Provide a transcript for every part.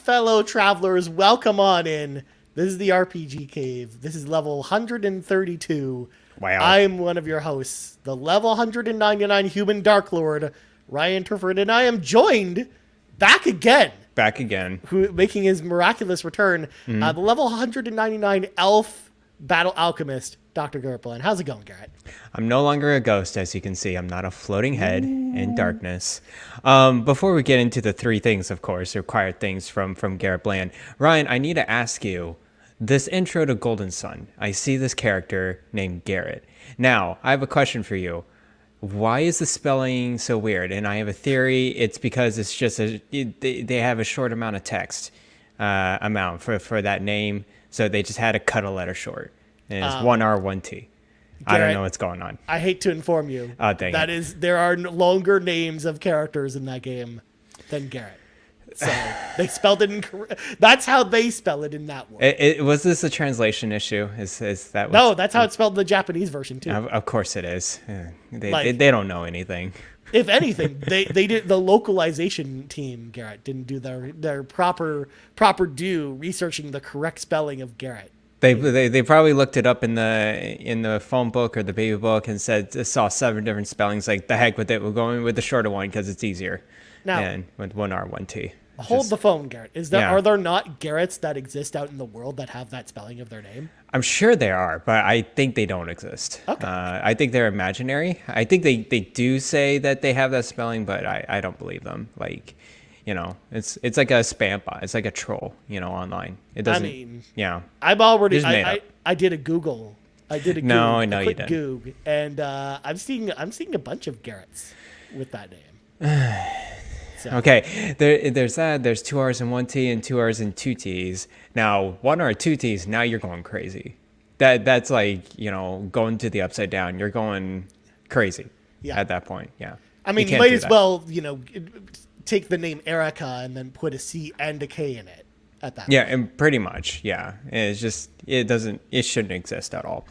fellow travelers, welcome on in. This is the RPG Cave. This is level 132. Wow. I'm one of your hosts, the level 199 human Dark Lord, Ryan Turford, and I am joined back again. Making his miraculous return, the level 199 elf battle alchemist, Dr. Garret and Ryan. How's it going, Garret? I'm no longer a ghost, as you can see. I'm not a floating head in darkness. Before we get into the three things, of course, required things from Garret Bland, Ryan, I need to ask you, this intro to Golden Sun, I see this character named Garret. Now, I have a question for you. Why is the spelling so weird? And I have a theory. It's because it's just they have a short amount of text amount for that name, so they just had to cut a letter short. And it's one R, one T. Garret, I don't know what's going on. I hate to inform you. There are longer names of characters in that game than Garret. So they spelled it incorrect. That's how they spell it in that one. Was this a translation issue? Is that? No, that's how it's spelled in the Japanese version too. Of course it is. They don't know anything. If anything, they did. The localization team, Garret, didn't do their proper due researching the correct spelling of Garret. They probably looked it up in the phone book or the baby book and saw 7 different spellings. Like, the heck with it, we're going with the shorter one because it's easier. Now, and with 1 R, 1 T. Hold the phone, Garret. Are there not Garrets that exist out in the world that have that spelling of their name? I'm sure there are, but I think they don't exist. Okay. I think they're imaginary. I think they do say that they have that spelling, but I don't believe them. Like, it's like a spam bot. It's like a troll, online. It doesn't. I mean, yeah. I'm already. I did a Google. I did a Google. No, I know you didn't. Goog, and I'm seeing a bunch of Garrets with that name. So. Okay, there's that. There's 2 R's and 1 T and 2 R's and 2 T's. Now, 1 R, 2 T's. Now you're going crazy. That's like going to the upside down. You're going crazy. Yeah. At that point, yeah. I mean, you might as well take the name Erica and then put a C and a K in it at that point. Yeah, and pretty much, yeah. It's just it shouldn't exist at all.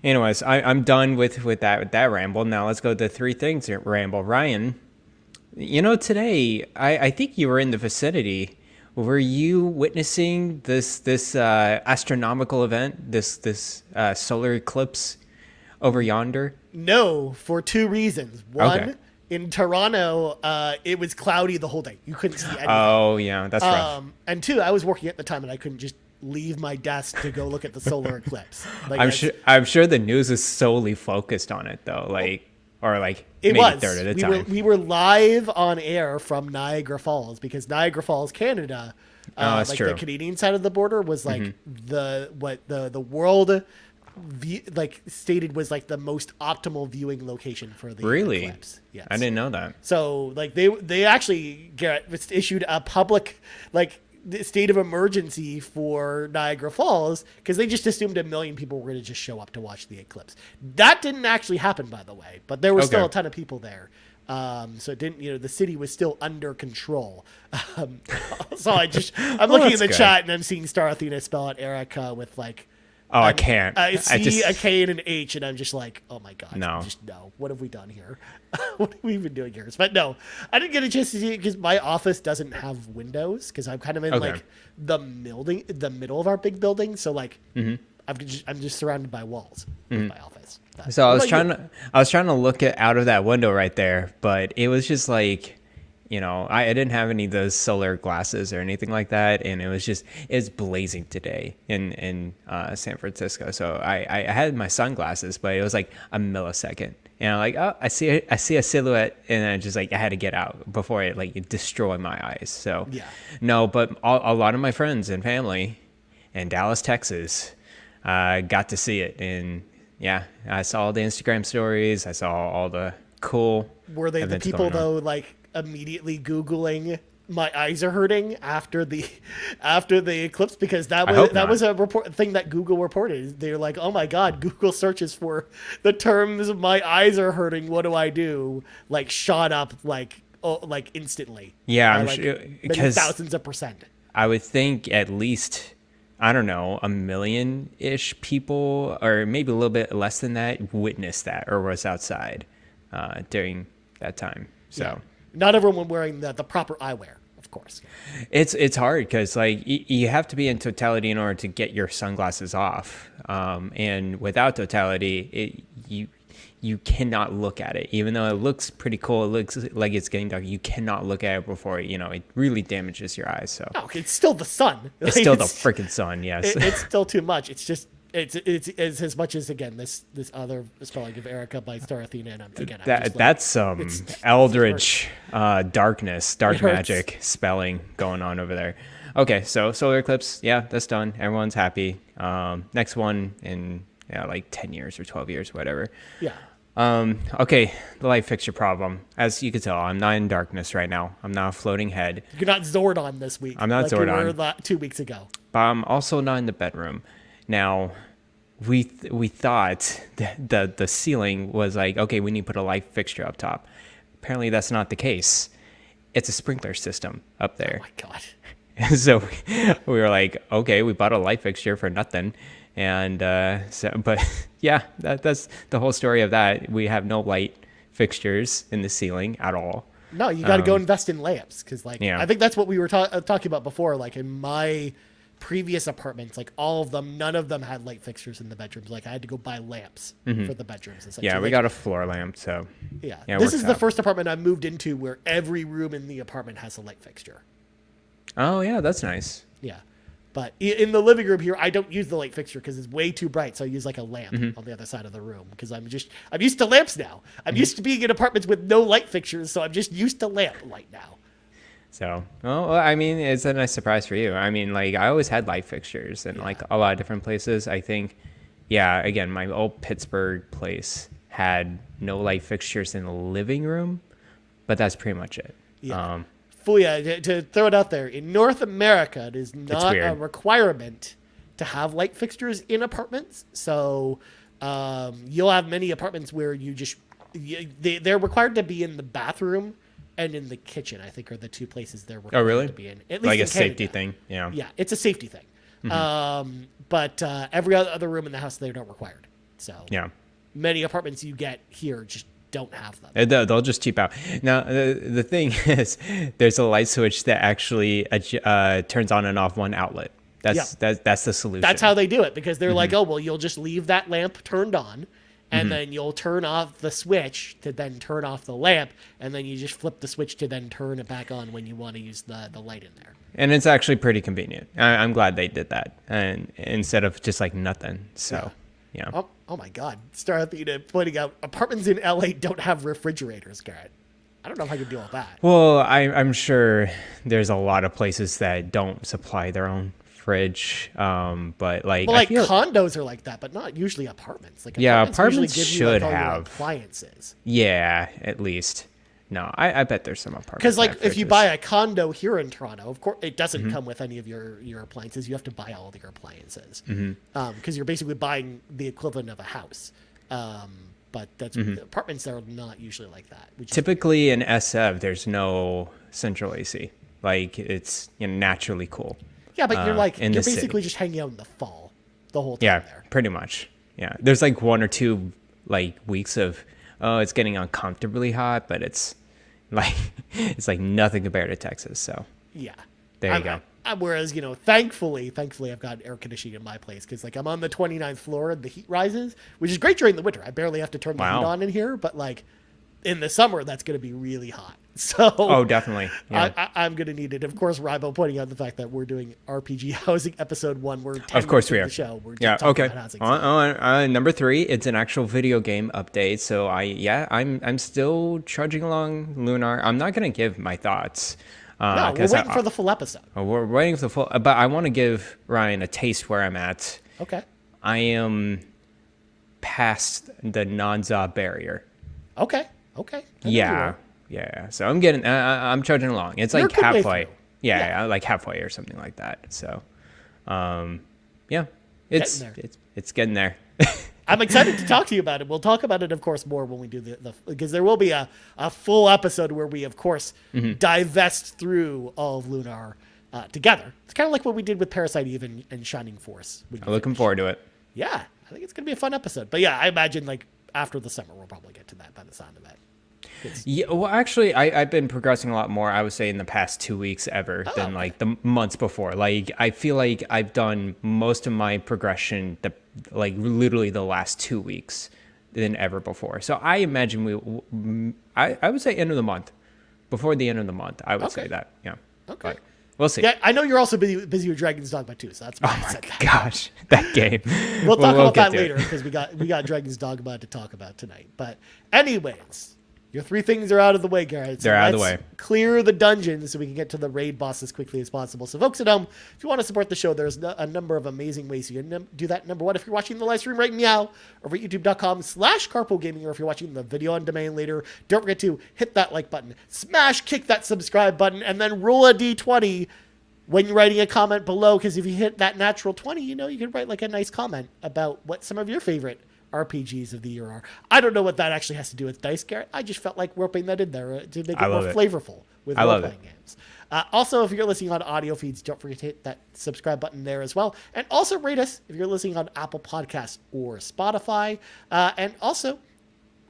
Anyways, I'm done with that ramble. Now let's go to the 3 things ramble. Ryan, today I think you were in the vicinity. Were you witnessing this astronomical event, this solar eclipse over yonder? No, for 2 reasons. One. Okay. In Toronto, it was cloudy the whole day. You couldn't see anything. Oh, yeah, that's rough. And 2, I was working at the time, and I couldn't just leave my desk to go look at the solar eclipse. I'm sure the news is solely focused on it, though. It maybe was. Third of the time. We were live on air from Niagara Falls because Niagara Falls, Canada, that's true. The Canadian side of the border was the world. Stated was the most optimal viewing location for the eclipse. Yes. I didn't know that. So they actually, Garret, issued a public state of emergency for Niagara Falls because they just assumed 1 million people were going to just show up to watch the eclipse. That didn't actually happen, by the way, but there were still a ton of people there. So it didn't, the city was still under control. So I'm looking in the chat and I'm seeing Star Athena spell out Erica with I can't. I see a K and an H, and I'm just like, oh my god, no. What have we done here? What have we been doing here? But no, I didn't get a chance to see it because my office doesn't have windows because I'm kind of in the middle of our big building. So I'm just surrounded by walls in my office. So I was trying to look out of that window right there, but it was just I didn't have any of those solar glasses or anything like that, and it's blazing today in San Francisco. So I had my sunglasses, but it was like a millisecond, and I'm I see a silhouette, and I had to get out before it destroyed my eyes. So yeah, no, but a lot of my friends and family in Dallas, Texas, got to see it, and yeah, I saw all the Instagram stories. I saw all the cool. Were they the people though immediately Googling my eyes are hurting after the eclipse? Because that was a thing that Google reported. They're like, oh my god, Google searches for the terms my eyes are hurting, what do I do, shot up instantly. Yeah, I'm sure, because thousands of percent. I would think at least, I don't know, 1 million-ish people, or maybe a little bit less than that, witnessed that or was outside during that time. So yeah. Not everyone wearing the proper eyewear, of course. course. It's hard because like you have to be in totality in order to get your sunglasses off, and without totality, you cannot look at it. Even though it looks pretty cool, it looks like it's getting dark. You cannot look at it before it really damages your eyes. So No, it's still the sun. it's still the freaking sun. Yes, it's still too much. It's just it's as much as again this other spelling of Erica by Star Athena, and that's some eldritch darkness, dark magic spelling going on over there. Okay, so solar eclipse, yeah, that's done. Everyone's happy. Next one in like 10 years or 12 years, whatever. Yeah. Okay, the light fixture problem. As you can tell, I'm not in darkness right now. I'm not a floating head. You're not Zordon this week. I'm not like Zordon. You were 2 weeks ago. But I'm also not in the bedroom. Now, we thought that the ceiling was like, okay, we need to put a light fixture up top. Apparently, that's not the case. It's a sprinkler system up there. Oh my god. So we were like, okay, we bought a light fixture for nothing. And but yeah, that's the whole story of that. We have no light fixtures in the ceiling at all. No, you got to go invest in lamps because, like, Yeah. I think that's what we were talking about before. Like in my previous apartments, like all of them, none of them had light fixtures in the bedrooms. Like I had to go buy lamps for the bedrooms. Essentially. Yeah, we like, got a floor lamp, so yeah. it This works is the out. first apartment I moved into where every room in the apartment has a light fixture. Oh yeah, that's nice. Yeah. But in the living room here, I don't use the light fixture because it's way too bright. So I use like a lamp on the other side of the room because I'm used to lamps now. I'm used to being in apartments with no light fixtures, so I'm just used to lamp light now. So, well, I mean, it's a nice surprise for you. I mean, like I always had light fixtures in like a lot of different places. I think, yeah, again, my old Pittsburgh place had no light fixtures in the living room, but that's pretty much it. Yeah. To throw it out there, in North America, it is not a requirement to have light fixtures in apartments. So you'll have many apartments where they're required to be in the bathroom and in the kitchen, I think, are the two places they're required to be in. At least like in a safety thing. Yeah. Yeah, it's a safety thing. But every other room in the house, they're not required. So Yeah. many apartments you get here just don't have them. They'll just cheap out. Now, the thing is, there's a light switch that actually turns on and off one outlet. That's the solution. That's how they do it because they're like, oh, well, you'll just leave that lamp turned on and then you'll turn off the switch to then turn off the lamp. And then you just flip the switch to then turn it back on when you want to use the light in there. And it's actually pretty convenient. I'm glad they did that, and instead of just like nothing. So, yeah. Oh my God. Star Athena pointing out apartments in LA don't have refrigerators, Garret. I don't know if I can deal with that. Well, I'm sure there's a lot of places that don't supply their own fridge, but like, Well, like condos are like that, but not usually apartments. Like apartments usually give you, should like, all your have appliances. Yeah, at least. No, I bet there's some apartments. Because like that have if you fridges. buy a condo here in Toronto, of course it doesn't come with any of your appliances. You have to buy all of your appliances because you're basically buying the equivalent of a house. But that's apartments that are not usually like that. Typically in SF, there's no central AC. Like it's naturally cool. Yeah, but in you're the basically city. just hanging out in the fall the whole time Yeah, there. pretty much. Yeah, there's like 1 or 2 like weeks of it's getting uncomfortably hot, but it's like nothing compared to Texas. So Yeah. there you go. Whereas, thankfully I've got air conditioning in my place because like I'm on the 29th floor and the heat rises, which is great during the winter. I barely have to turn the heat on in here, but like in the summer, that's going to be really hot. So Definitely. Yeah. I'm going to need it. Of course, Ribo pointing out the fact that we're doing RPG housing episode 1. We're 10 Of course we minutes are. into the show. We're just Yeah. talking Okay. about housing. On number 3, it's an actual video game update. So I'm still trudging along Lunar. I'm not going to give my thoughts. No, we're waiting for the full episode. We're waiting for the full. But I want to give Ryan a taste where I'm at. Okay. I am past the non-Zob barrier. Okay. I know you Yeah. are. Yeah. So I'm getting. I'm trudging along. It's You're like a good way halfway. through. Yeah, like halfway or something like that. So, yeah, it's Getting there. it's getting there. I'm excited to talk to you about it. We'll talk about it, of course, more when we do because there will be a full episode where we, of course, divest through all of Lunar together. It's kind of like what we did with Parasite Eve and Shining Force. I'm looking forward to it. Yeah, I think it's going to be a fun episode. But yeah, I imagine like after the summer, we'll probably get to that by the sound of it. Yeah, well, actually, I've been progressing a lot more, I would say, in the past 2 weeks ever than like the months before. Like, I feel like I've done most of my progression, like literally the last 2 weeks than ever before. So I imagine I would say end of the month, before the end of the month, I would say that. Yeah. Okay. But we'll see. Yeah, I know you're also busy with Dragon's Dogma too, so that's why I said that. Gosh, that game. We'll talk about get that to it. later because we got Dragon's Dogma to talk about tonight. But anyways, your 3 things are out of the way, Garrett. So They're out of the let's way. Clear the dungeon so we can get to the raid boss as quickly as possible. So folks at home, if you want to support the show, there's a number of amazing ways you can do that. Number one, if you're watching the live stream right now over at youtube.com/carpoolgaming, or if you're watching the video on demand later, don't forget to hit that like button, kick that subscribe button, and then roll a d20 when you're writing a comment below, because if you hit that natural 20, you can write like a nice comment about what some of your favorite RPGs of the year are. I don't know what that actually has to do with dice, Garrett. I just felt like roping that in there to make it more flavorful with role-playing games. Also, if you're listening on audio feeds, don't forget to hit that subscribe button there as well. And also rate us if you're listening on Apple Podcasts or Spotify. And also,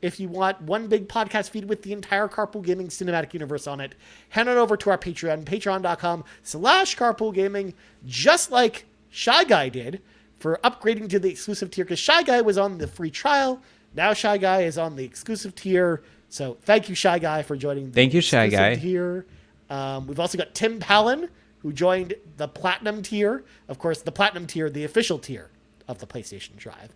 if you want one big podcast feed with the entire Carpool Gaming cinematic universe on it, head on over to our Patreon, patreon.com/carpoolgaming, just like Shy Guy did for upgrading to the exclusive tier, because Shy Guy was on the free trial. Now Shy Guy is on the exclusive tier. So thank you, Shy Guy, for joining the exclusive tier. We've also got Tim Paullin, who joined the Platinum tier. Of course, the Platinum tier, the official tier of the PlayStation Drive.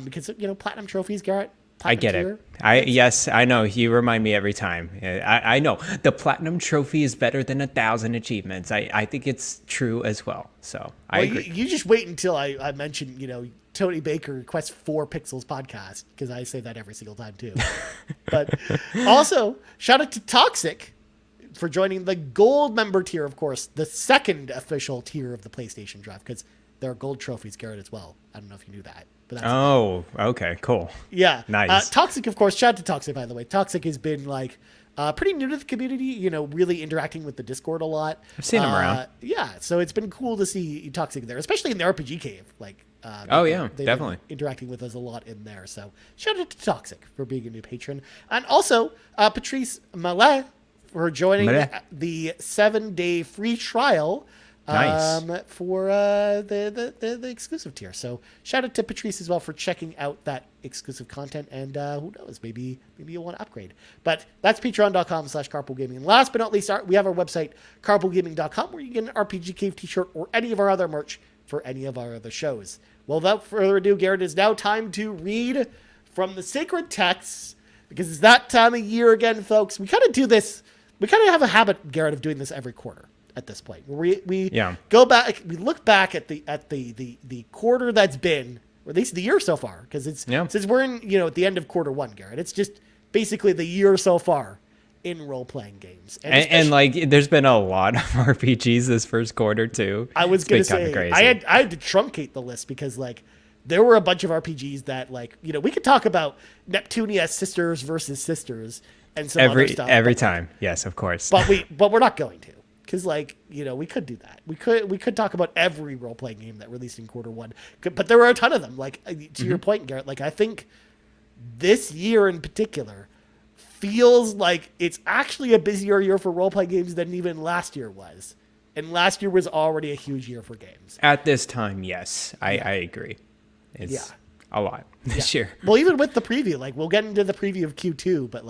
Because, Platinum trophies, Garrett. I get it. Yes, I know. You remind me every time. I know. The Platinum Trophy is better than 1,000 achievements. I think it's true as well. So I agree. You just wait until I mention, Tony Baker Quest 4 Pixels podcast, because I say that every single time too. But also, shout out to Toxic for joining the gold member tier, of course, the second official tier of the PlayStation Drive, because there are gold trophies, Garrett, as well. I don't know if you knew that. But that's okay, cool. Yeah. Nice. Toxic, of course, shout out to Toxic, by the way. Toxic has been pretty new to the community, really interacting with the Discord a lot. I've seen him around. Yeah, so it's been cool to see Toxic there, especially in the RPG cave. They've definitely been interacting with us a lot in there. So shout out to Toxic for being a new patron. And also Patrice Mallet for joining the 7-day free trial. Nice. For the exclusive tier. So shout out to Patrice as well for checking out that exclusive content, and who knows, maybe you'll want to upgrade. But that's patreon.com/carpoolgaming. And last but not least, we have our website, carpoolgaming.com, where you get an RPG Cave t-shirt or any of our other merch for any of our other shows. Well, without further ado, Garrett, it's now time to read from the sacred texts, because it's that time of year again, folks. We kind of have a habit, Garrett, of doing this every quarter. At this point, we go back, we look back at the quarter that's been, or at least the year so far, because since we're in at the end of quarter one, Garrett, it's just basically the year so far in role playing games, and there's been a lot of RPGs this first quarter too. I was gonna say I had to truncate the list because there were a bunch of RPGs that we could talk about Neptunia Sisters versus Sisters and some other stuff every time. Yes, of course, but we're not going to. Because, we could do that. We could talk about every role-playing game that released in quarter one. But there were a ton of them. To your point, Garrett, I think this year in particular feels like it's actually a busier year for role-playing games than even last year was. And last year was already a huge year for games. At this time, yes. I agree. It's a lot this year. Well, even with the preview, we'll get into the preview of Q2, but,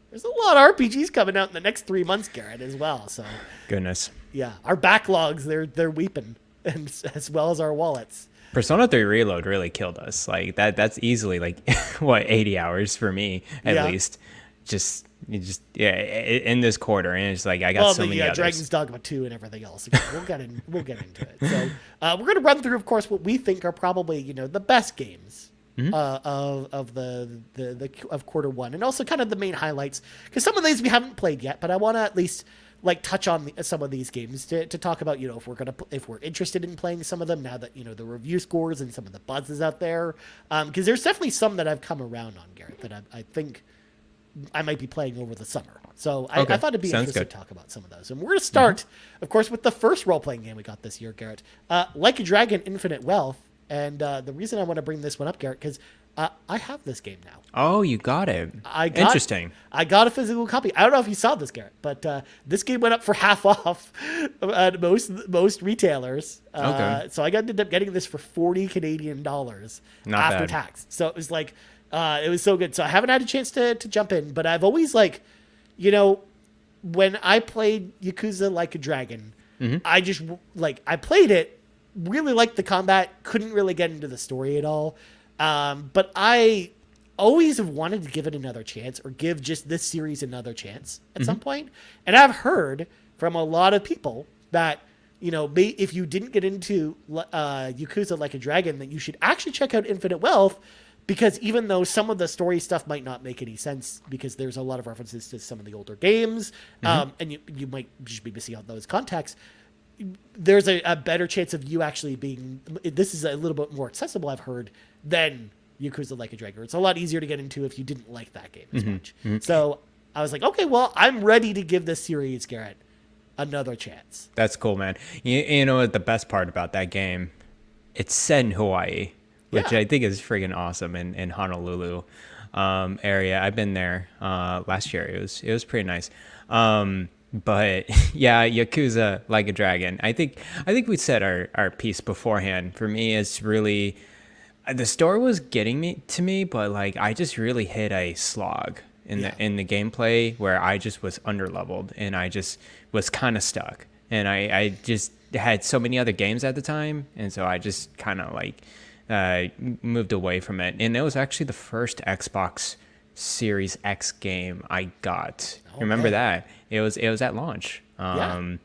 there's a lot of RPGs coming out in the next 3 months, Garrett, as well. So, goodness. Yeah, our backlogs they're weeping, and as well as our wallets. Persona 3 Reload really killed us. That's easily 80 hours for me at least. In this quarter, and it's I got so many others. Dragon's Dogma 2 and everything else. We'll get into it. So we're going to run through, of course, what we think are probably the best games. Of quarter one, and also kind of the main highlights, because some of these we haven't played yet, but I want to at least touch on some of these games to talk about if we're interested in playing some of them now that the review scores and some of the buzz is out there, because there's definitely some that I've come around on, Garrett, that I think I might be playing over the summer. So I thought it'd be interesting to talk about some of those. And we're going to start, of course, with the first role-playing game we got this year, Garrett. Like a Dragon Infinite Wealth And the reason I want to bring this one up, Garrett, because I have this game now. Oh, you got it. Interesting. I got a physical copy. I don't know if you saw this, Garrett, but this game went up for half off at most retailers. Okay. So I ended up getting this for $40 Not after bad. tax. So it was like, it was so good. So I haven't had a chance to jump in, but I've always like, you know, when I played Yakuza Like a Dragon, I just I played it, really liked the combat, couldn't really get into the story at all. But I always have wanted to give it another chance, or give just this series another chance at some point. And I've heard from a lot of people that, you know, if you didn't get into Yakuza Like a Dragon, that you should actually check out Infinite Wealth, because even though some of the story stuff might not make any sense, because there's a lot of references to some of the older games, and you might just be missing out those contexts, there's a better chance of you actually being, this is a little bit more accessible, I've heard, than Yakuza Like a Dragon. It's a lot easier to get into if you didn't like that game as much. So I was like, okay, well, I'm ready to give this series, Garrett, another chance. That's cool, man. You know what the best part about that game? It's set in Hawaii, which I think is friggin' awesome, in Honolulu area. I've been there last year. It was pretty nice. But yeah, Yakuza Like a Dragon. I think we said our piece beforehand. For me, it's really, the story was getting to me, but like I just really hit a slog in the gameplay where I just was underleveled and I just was kind of stuck. And I just had so many other games at the time, and so I just kind of like moved away from it. And it was actually the first Xbox Series X game I got. Remember that? It was at launch. And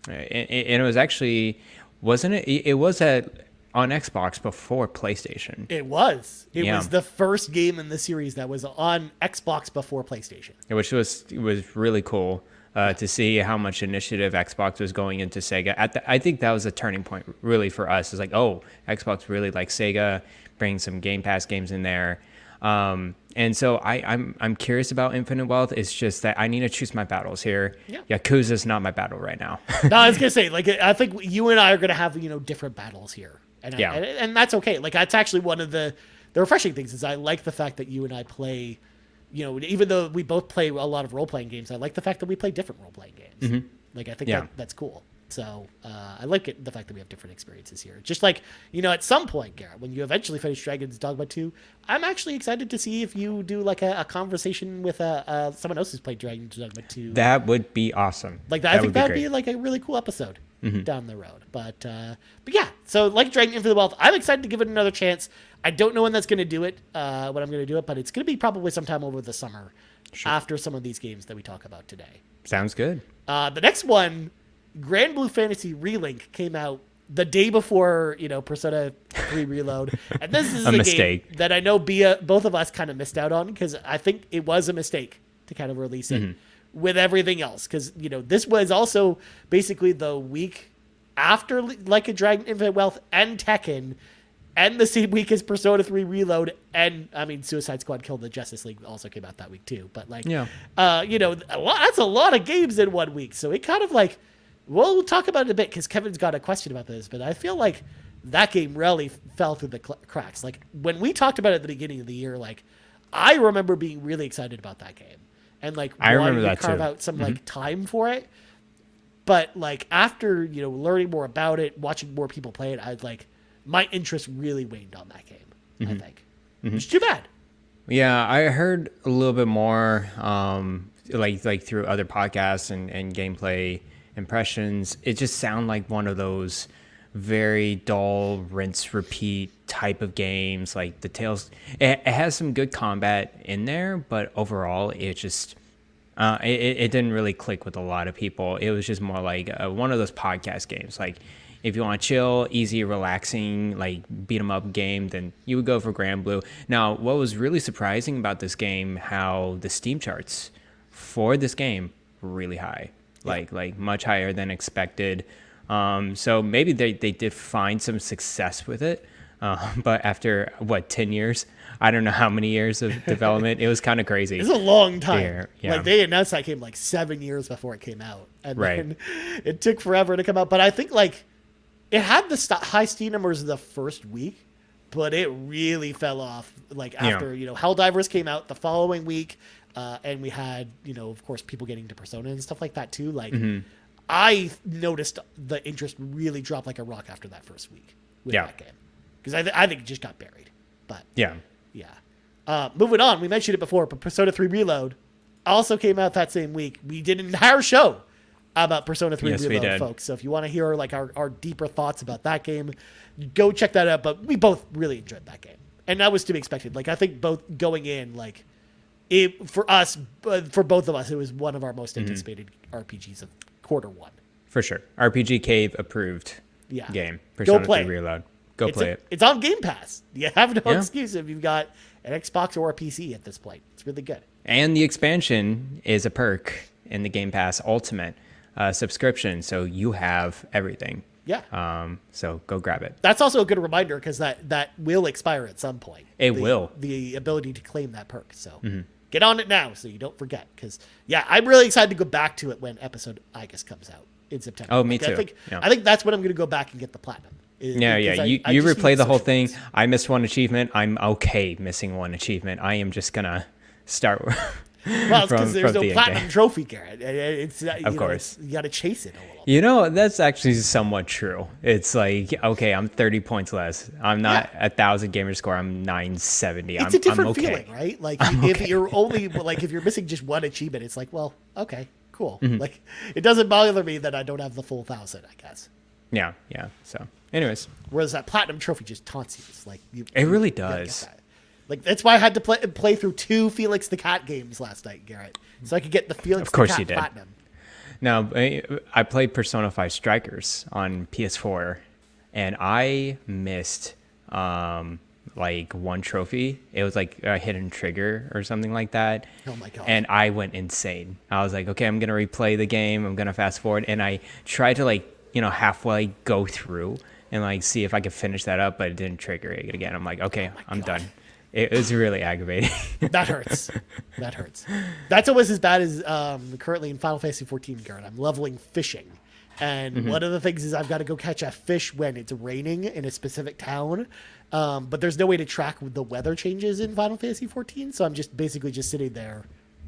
it was actually, wasn't it? It was on Xbox before PlayStation. It was. It was the first game in the series that was on Xbox before PlayStation. Which was really cool to see how much initiative Xbox was going into Sega. I think that was a turning point really for us. It's like, oh, Xbox really likes Sega, bringing some Game Pass games in there. And so I'm curious about Infinite Wealth. It's just that I need to choose my battles here. Yeah. Yakuza's not my battle right now. No, I was gonna say, like, I think you and I are gonna have, you know, different battles here, and and that's okay. Like, that's actually one of the refreshing things, is I like the fact that you and I play, you know, even though we both play a lot of role playing games, I like the fact that we play different role playing games. Like, I think that's cool. So I like the fact that we have different experiences here. Just like, you know, at some point, Garrett, when you eventually finish Dragon's Dogma 2, I'm actually excited to see if you do like a conversation with someone else who's played Dragon's Dogma 2. That would be awesome. Like, I think that'd be like a really cool episode down the road. But yeah, so like Dragon Infinite Wealth, I'm excited to give it another chance. I don't know when that's going to do it, when I'm going to do it, but it's going to be probably sometime over the summer after some of these games that we talk about today. Sounds good. The next one, Grand Blue Fantasy Relink, came out the day before, you know, Persona 3 Reload. And this is a mistake game that I know both of us kind of missed out on, because I think it was a mistake to kind of release it with everything else. Because, you know, this was also basically the week after Like a Dragon Infinite Wealth and Tekken, and the same week as Persona 3 Reload, and, I mean, Suicide Squad Kill the Justice League also came out that week too. But, like, you know, that's a lot of games in 1 week. So it kind of like, we'll talk about it a bit, because Kevin's got a question about this, but I feel like that game really fell through the cracks. Like, when we talked about it at the beginning of the year, like, I remember being really excited about that game, and like I wanting remember to that carve too. out some like time for it. But like, after, you know, learning more about it, watching more people play it, I'd like, my interest really waned on that game. I think, which is too bad. Yeah, I heard a little bit more, like through other podcasts and gameplay impressions. It just sounded like one of those very dull, rinse, repeat type of games. Like the Tales, it has some good combat in there, but overall, it just it didn't really click with a lot of people. It was just more like one of those podcast games. Like, if you want to chill, easy, relaxing, like beat 'em up game, then you would go for Grand Blue. Now, what was really surprising about this game, how the Steam charts for this game were really high, like much higher than expected. So maybe they did find some success with it, but after 10 years, I don't know how many years of development, it was kind of crazy. It's a long time. Yeah. Like, they announced that game like 7 years before it came out, and then it took forever to come out. But I think like, it had the high Steam numbers the first week, but it really fell off. Like after Helldivers came out the following week, and we had of course people getting to Persona and stuff like that too. Like I noticed the interest really drop like a rock after that first week with that game because I think it just got buried. But yeah. Moving on, we mentioned it before, but Persona 3 Reload also came out that same week. We did an entire show about Persona 3 Reload, folks. So if you want to hear like our deeper thoughts about that game, go check that out. But we both really enjoyed that game, and that was to be expected. Like I think both going in, like for both of us, it was one of our most anticipated RPGs of Q1. For sure, RPG Cave approved. Game. Persona 3 Reload. Go play it. It's on Game Pass. You have no excuse if you've got an Xbox or a PC at this point. It's really good. And the expansion is a perk in the Game Pass Ultimate subscription, so you have everything. Yeah. So go grab it. That's also a good reminder because that will expire at some point. It will. The ability to claim that perk. So get on it now so you don't forget. Because I'm really excited to go back to it when episode I guess comes out in September. Oh, me too. I think that's when I'm going to go back and get the platinum. You replay the whole thing. I missed one achievement. I'm okay missing one achievement. I am just gonna start. Well, it's because there's no platinum trophy, Garrett. It's of course you got to chase it a little. That's actually somewhat true. It's like okay, I'm 30 points less. I'm not 1,000 gamer score. I'm 970. It's a different feeling, right? Like if you're only like if you're missing just one achievement, it's like well, okay, cool. Like it doesn't bother me that I don't have the full 1,000. I guess. Yeah. So, anyways, whereas that platinum trophy just taunts you. It's like it really does. Like that's why I had to play through 2 Felix the Cat games last night, Garrett, so I could get the Felix the Cat platinum. Now, I played Persona 5 Strikers on PS4, and I missed like one trophy. It was like a hidden trigger or something like that. Oh my god! And I went insane. I was like, okay, I'm gonna replay the game. I'm gonna fast forward, and I tried to like halfway go through and like see if I could finish that up, but it didn't trigger it again. I'm like, okay, I'm done. It was really aggravating. That hurts. That's almost as bad as currently in Final Fantasy 14, Garrett. I'm leveling fishing. And one of the things is I've got to go catch a fish when it's raining in a specific town. But there's no way to track the weather changes in Final Fantasy 14. So I'm just basically just sitting there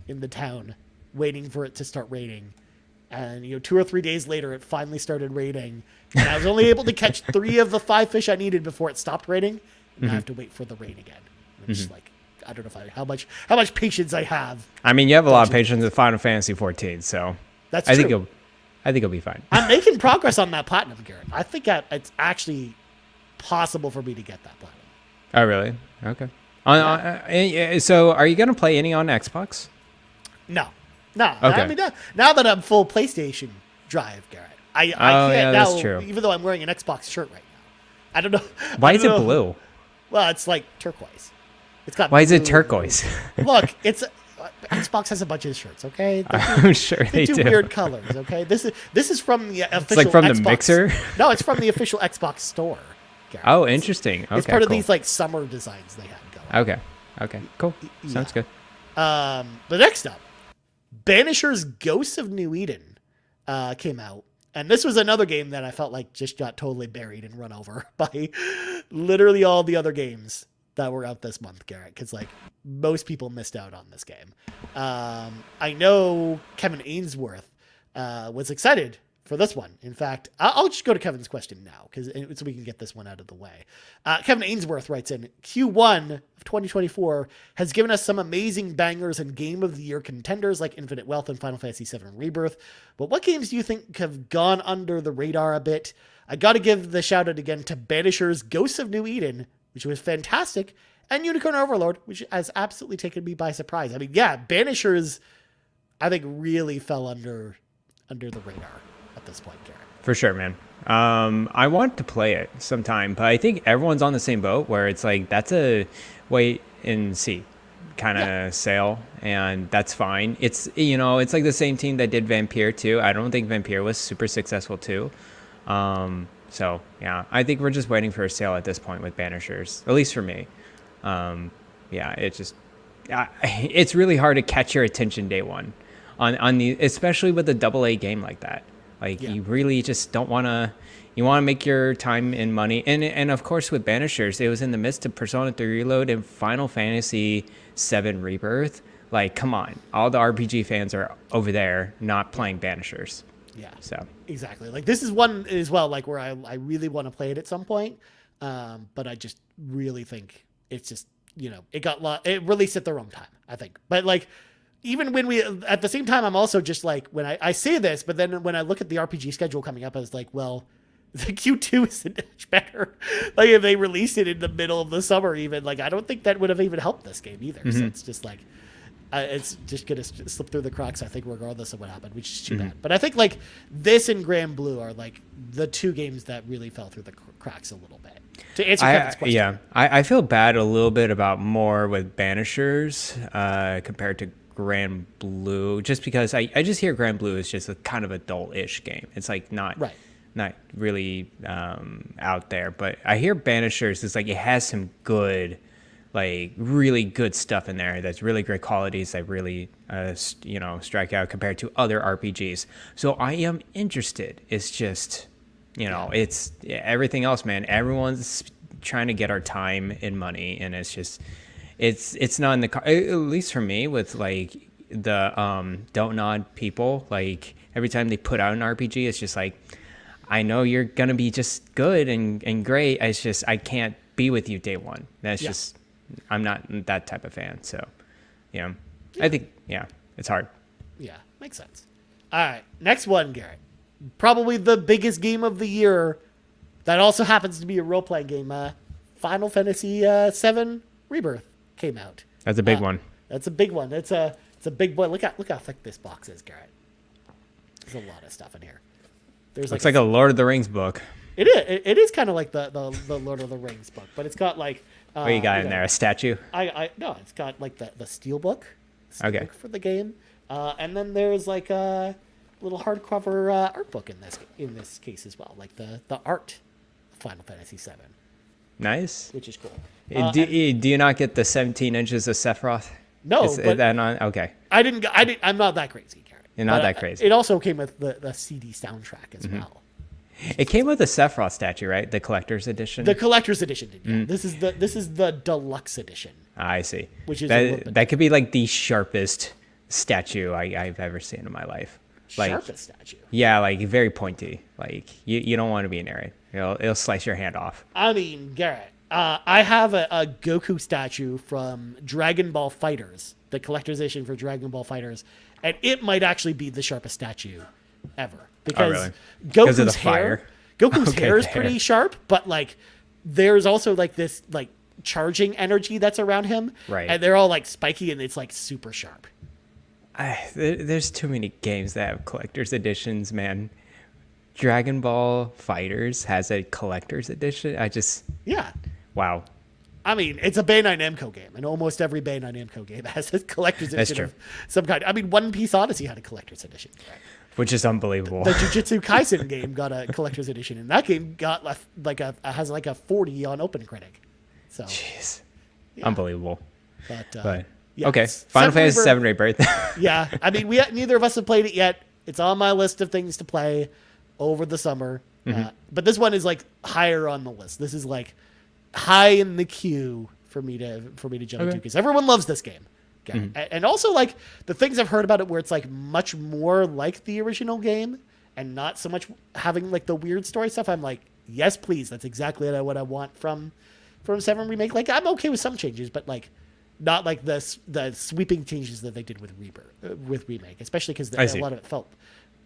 in the town waiting for it to start raining. And 2 or 3 days later, it finally started raining, and I was only able to catch 3 of the 5 fish I needed before it stopped raining. And I have to wait for the rain again. I'm just like, I don't know how much patience I have. I mean, you have a lot of patience with Final Fantasy 14, so that's true. I think it'll be fine. I'm making progress on that platinum, Garrett. I think it's actually possible for me to get that platinum. Oh, really? Okay. So, are you gonna play any on Xbox? No. Okay. I mean, now that I'm full PlayStation drive, Garrett, I can't now. That's true. Even though I'm wearing an Xbox shirt right now, I don't know. Why is it blue? Well, it's like turquoise. It's got. Why is it turquoise? Look, Xbox has a bunch of shirts. Okay, I'm sure they do. Weird colors. Okay, this is from the official. It's like from Xbox. The mixer. No, it's from the official Xbox store. Garrett. Oh, interesting. Okay, it's part of these like summer designs they had going. Okay, cool. Sounds good. But next up. Banisher's Ghosts of New Eden came out. And this was another game that I felt like just got totally buried and run over by literally all the other games that were out this month, Garrett. Because like most people missed out on this game. I know Kevin Ainsworth was excited for this one. In fact, I'll just go to Kevin's question now so we can get this one out of the way. Kevin Ainsworth writes in, Q1 of 2024 has given us some amazing bangers and Game of the Year contenders like Infinite Wealth and Final Fantasy VII Rebirth. But what games do you think have gone under the radar a bit? I got to give the shout out again to Banisher's Ghosts of New Eden, which was fantastic, and Unicorn Overlord, which has absolutely taken me by surprise. I mean, yeah, Banishers, I think, really fell under the radar at this point, Garrett. For sure, man. I want to play it sometime, but I think everyone's on the same boat where it's like that's a wait and see kind of sale, and that's fine. It's it's like the same team that did Vampire too. I don't think Vampire was super successful too. So yeah, I think we're just waiting for a sale at this point with Banishers, at least for me. It's really hard to catch your attention day one on the, especially with a AA game like that. Like you really just don't want to, You want to make your time and money. And of course, with Banishers, it was in the midst of Persona 3 Reload and Final Fantasy 7 Rebirth. Like, come on. All the RPG fans are over there not playing Banishers. Yeah. So exactly. Like, this is one as well, like, where I really want to play it at some point. But I just really think it's just, it released at the wrong time, I think. But like, even when at the same time, I'm also just like, when I say this, but then when I look at the RPG schedule coming up, I was like, well, the Q2 isn't much better. Like, if they released it in the middle of the summer, even, like, I don't think that would have even helped this game either. Mm-hmm. So it's just like, it's just going to slip through the cracks, I think, regardless of what happened, which is too bad. But I think, like, this and Grand Blue are, like, the two games that really fell through the cracks a little bit. To answer Kevin's question. Yeah, I feel bad a little bit about more with Banishers compared to Grand Blue, just because I just hear Grand Blue is just a kind of adult-ish game. It's, like, not really out there. But I hear Banishers is, like, it has some good... like really good stuff in there that's really great qualities that really strike out compared to other RPGs. So I am interested. It's just it's everything else, man. Everyone's trying to get our time and money, and it's just it's not in the at least for me with like the Don't Nod people. Like every time they put out an RPG, it's just like, I know you're gonna be just good and great. It's just I can't be with you day one. That's just I'm not that type of fan. So, I think, it's hard. Yeah, makes sense. All right, next one, Garrett. Probably the biggest game of the year that also happens to be a role-playing game. Final Fantasy 7 Rebirth came out. That's a big one. That's a big one. It's a big boy. Look how thick this box is, Garrett. There's a lot of stuff in here. Looks like a Lord of the Rings book. It is. It is kind of like the Lord of the Rings book, but it's got like... what you got in there? A statue? No, it's got like the steel book. Okay. For the game, and then there's like a little hardcover art book in this case as well, like the art of Final Fantasy VII. Nice. Which is cool. Do you not get the 17 inches of Sephiroth? No, is that on? Okay. I'm not that crazy, Garrett. You're not that crazy. It also came with the CD soundtrack as well. It came with a Sephiroth statue, right? The collector's edition. The collector's edition did. Yeah. This is the deluxe edition. I see. Which is that could be like the sharpest statue I've ever seen in my life. Like, sharpest statue. Yeah, like very pointy. Like you don't want to be near it. It'll slice your hand off. I mean, Garrett, I have a Goku statue from Dragon Ball FighterZ, the collector's edition for Dragon Ball FighterZ, and it might actually be the sharpest statue ever. Because Goku's hair, hair is pretty sharp, but like there's also like this like charging energy that's around him, right? And they're all like spiky and it's like super sharp. There's too many games that have collector's editions, man. Dragon Ball FighterZ has a collector's edition. Wow. I mean, it's a Bandai Namco game, and almost every Bandai Namco game has a collector's edition of some kind. I mean, One Piece Odyssey had a collector's edition, right? Which is unbelievable. The Jujutsu Kaisen game got a collector's edition, and that game got has like a 40 on OpenCritic. So, jeez, unbelievable. But okay, Final Fantasy VII Rebirth. Yeah, I mean, neither of us have played it yet. It's on my list of things to play over the summer, but this one is like higher on the list. This is like high in the queue for me to jump into because everyone loves this game. And also like the things I've heard about it where it's like much more like the original game and not so much having like the weird story stuff. I'm like, yes, please. That's exactly what I want from 7 Remake. Like I'm okay with some changes, but like not like the sweeping changes that they did with Remake, especially because a lot of it felt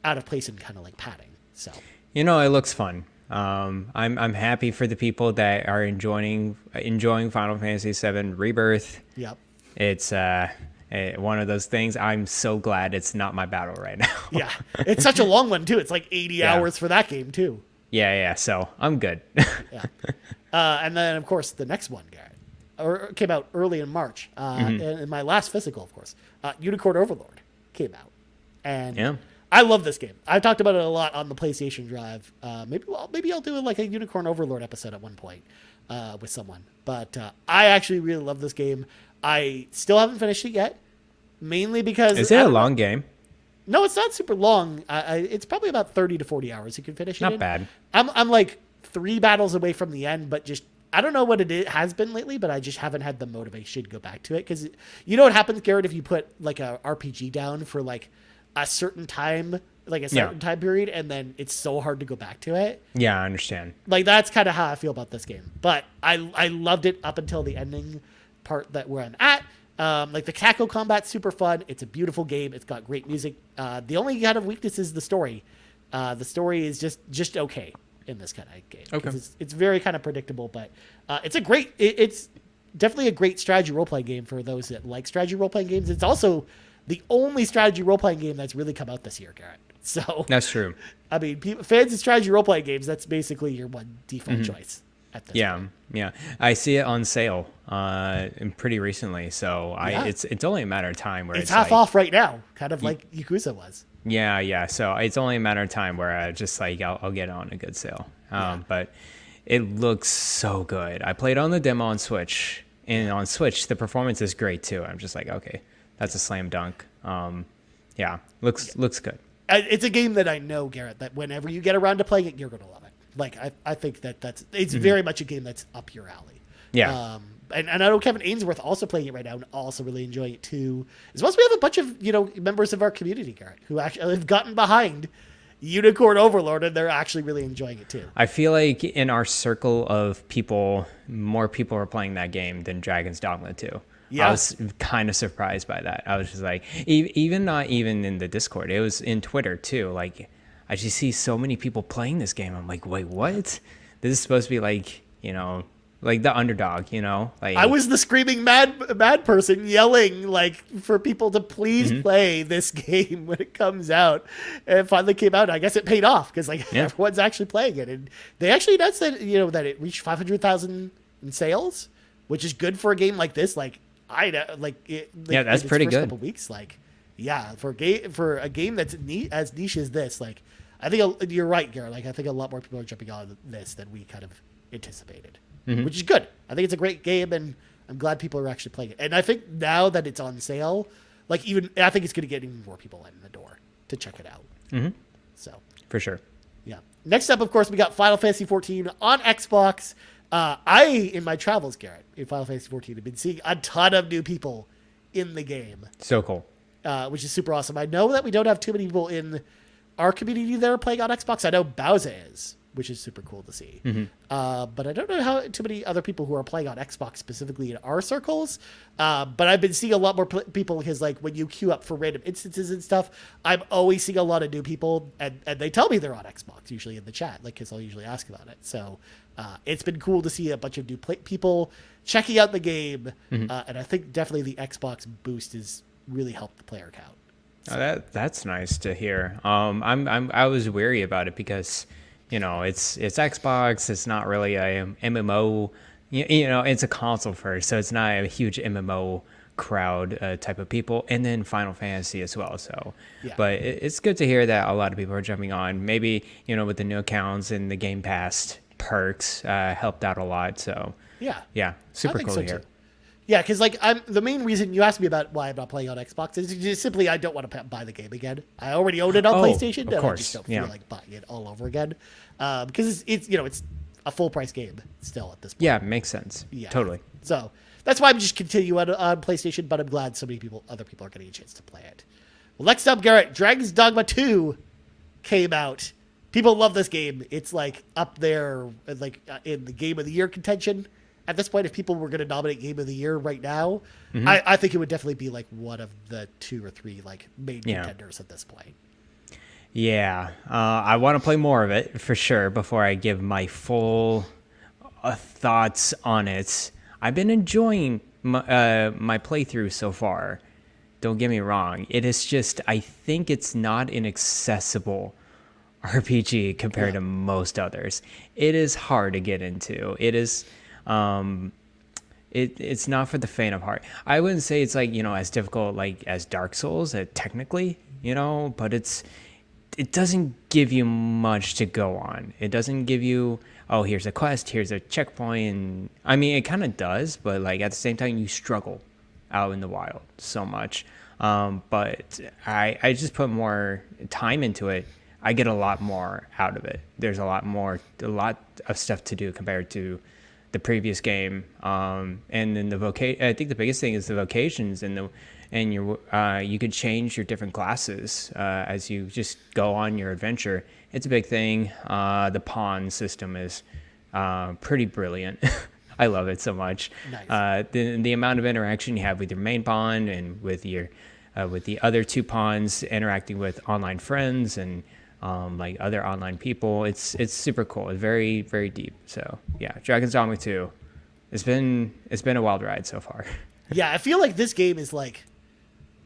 out of place and kind of like padding. So, it looks fun. I'm happy for the people that are enjoying Final Fantasy VII Rebirth. Yep. It's one of those things. I'm so glad it's not my battle right now. Yeah, it's such a long one too. It's like 80 hours for that game too. Yeah. So I'm good. Yeah. And then of course the next one, Garrett, came out early in March. In my last physical, of course, Unicorn Overlord came out, and I love this game. I've talked about it a lot on the PlayStation Drive. Maybe I'll do like a Unicorn Overlord episode at one point with someone. But I actually really love this game. I still haven't finished it yet, mainly because... Is it a long game? No, it's not super long. It's probably about 30 to 40 hours you can finish it Not in. bad. I'm like 3 battles away from the end, but just I don't know what has been lately, but I just haven't had the motivation to go back to it. Because you know what happens, Garrett, if you put like a RPG down for like a certain time, like a certain time period, and then it's so hard to go back to it. Yeah, I understand. Like that's kind of how I feel about this game. But I loved it up until the ending part that where I'm at. Like the tackle combat's super fun. It's a beautiful game. It's got great music. The only kind of weakness is the story. The story is just okay in this kind of game. Okay. It's very kind of predictable, but it's a great. It's definitely a great strategy role playing game for those that like strategy role playing games. It's also the only strategy role playing game that's really come out this year, Garrett. So That's true. I mean, fans of strategy role playing games, that's basically your one default choice at this point. Yeah. I see it on sale pretty recently, so it's only a matter of time where It's half off right now, kind of like Yakuza was. Yeah. So it's only a matter of time where I just like I'll get it on a good sale. But it looks so good. I played on the demo on Switch, and on Switch the performance is great too. I'm just like, okay, that's a slam dunk. Looks good. It's a game that I know, Garrett, that whenever you get around to playing it, you're going to love it. Like I think it's very much a game that's up your alley. Yeah. And I know Kevin Ainsworth also playing it right now and also really enjoying it too. As well as we have a bunch of members of our community, Garrett, who actually have gotten behind Unicorn Overlord, and they're actually really enjoying it too. I feel like in our circle of people, more people are playing that game than Dragon's Dogma 2. Yeah. I was kind of surprised by that. I was just like, even not even in the Discord, it was in Twitter too. Like, I just see so many people playing this game. I'm like, wait, what? This is supposed to be like, like the underdog, Like I was the screaming mad person yelling like for people to please play this game when it comes out. And it finally came out. I guess it paid off because everyone's actually playing it, and they actually announced that that it reached 500,000 in sales, which is good for a game like this. Like that's pretty good. Couple weeks, for a game that's as niche as this, like I think you're right, Garrett. Like I think a lot more people are jumping on this than we kind of anticipated. Which is good. I think it's a great game, and I'm glad people are actually playing it. And I think now that it's on sale, I think it's going to get even more people in the door to check it out. So for sure. Yeah. Next up, of course, we got Final Fantasy 14 on Xbox. In my travels, Garrett, in Final Fantasy 14, have been seeing a ton of new people in the game. So cool. Which is super awesome. I know that we don't have too many people in our community that are playing on Xbox. I know Bowser is, which is super cool to see. But I don't know how too many other people who are playing on Xbox specifically in our circles. But I've been seeing a lot more people because like when you queue up for random instances and stuff, I'm always seeing a lot of new people, and they tell me they're on Xbox usually in the chat, like because I'll usually ask about it. So it's been cool to see a bunch of new people checking out the game, and I think definitely the Xbox boost has really helped the player count. So. Oh, that's nice to hear. I was weary about it because. It's Xbox. It's not really a MMO. It's a console first, so it's not a huge MMO crowd type of people. And then Final Fantasy as well. So, but it's good to hear that a lot of people are jumping on. Maybe with the new accounts and the Game Pass perks helped out a lot. So yeah, super cool to hear. Too. Yeah, because the main reason you asked me about why I'm not playing on Xbox is just simply I don't want to buy the game again. I already own it on PlayStation, and I just don't feel like buying it all over again. Because it's a full price game still at this point. Yeah, makes sense. Yeah, totally. So that's why I'm just continuing on PlayStation, but I'm glad so many other people are getting a chance to play it. Well, next up, Garrett, Dragon's Dogma 2 came out. People love this game. It's like up there, like in the Game of the Year contention. At this point, if people were going to nominate Game of the Year right now, I think it would definitely be like one of the 2 or 3 like main contenders at this point. Yeah, I want to play more of it for sure before I give my full thoughts on it. I've been enjoying my playthrough so far. Don't get me wrong. It is just I think it's not an accessible RPG compared to most others. It is hard to get into. It is. It's not for the faint of heart. I wouldn't say it's like as difficult like as Dark Souls technically, but it doesn't give you much to go on. It doesn't give you here's a quest, here's a checkpoint, and I mean it kind of does, but like at the same time you struggle out in the wild so much. But I just put more time into it. I get a lot more out of it. There's a lot of stuff to do compared to the previous game. And then I think the biggest thing is the vocations and you could change your different classes as you just go on your adventure. It's a big thing. The pawn system is pretty brilliant. I love it so much. Nice. The amount of interaction you have with your main pawn and with the other two pawns interacting with online friends and like other online people, it's super cool. It's very, very deep. So yeah, Dragon's Dogma 2. It's been a wild ride so far. Yeah, I feel like this game is like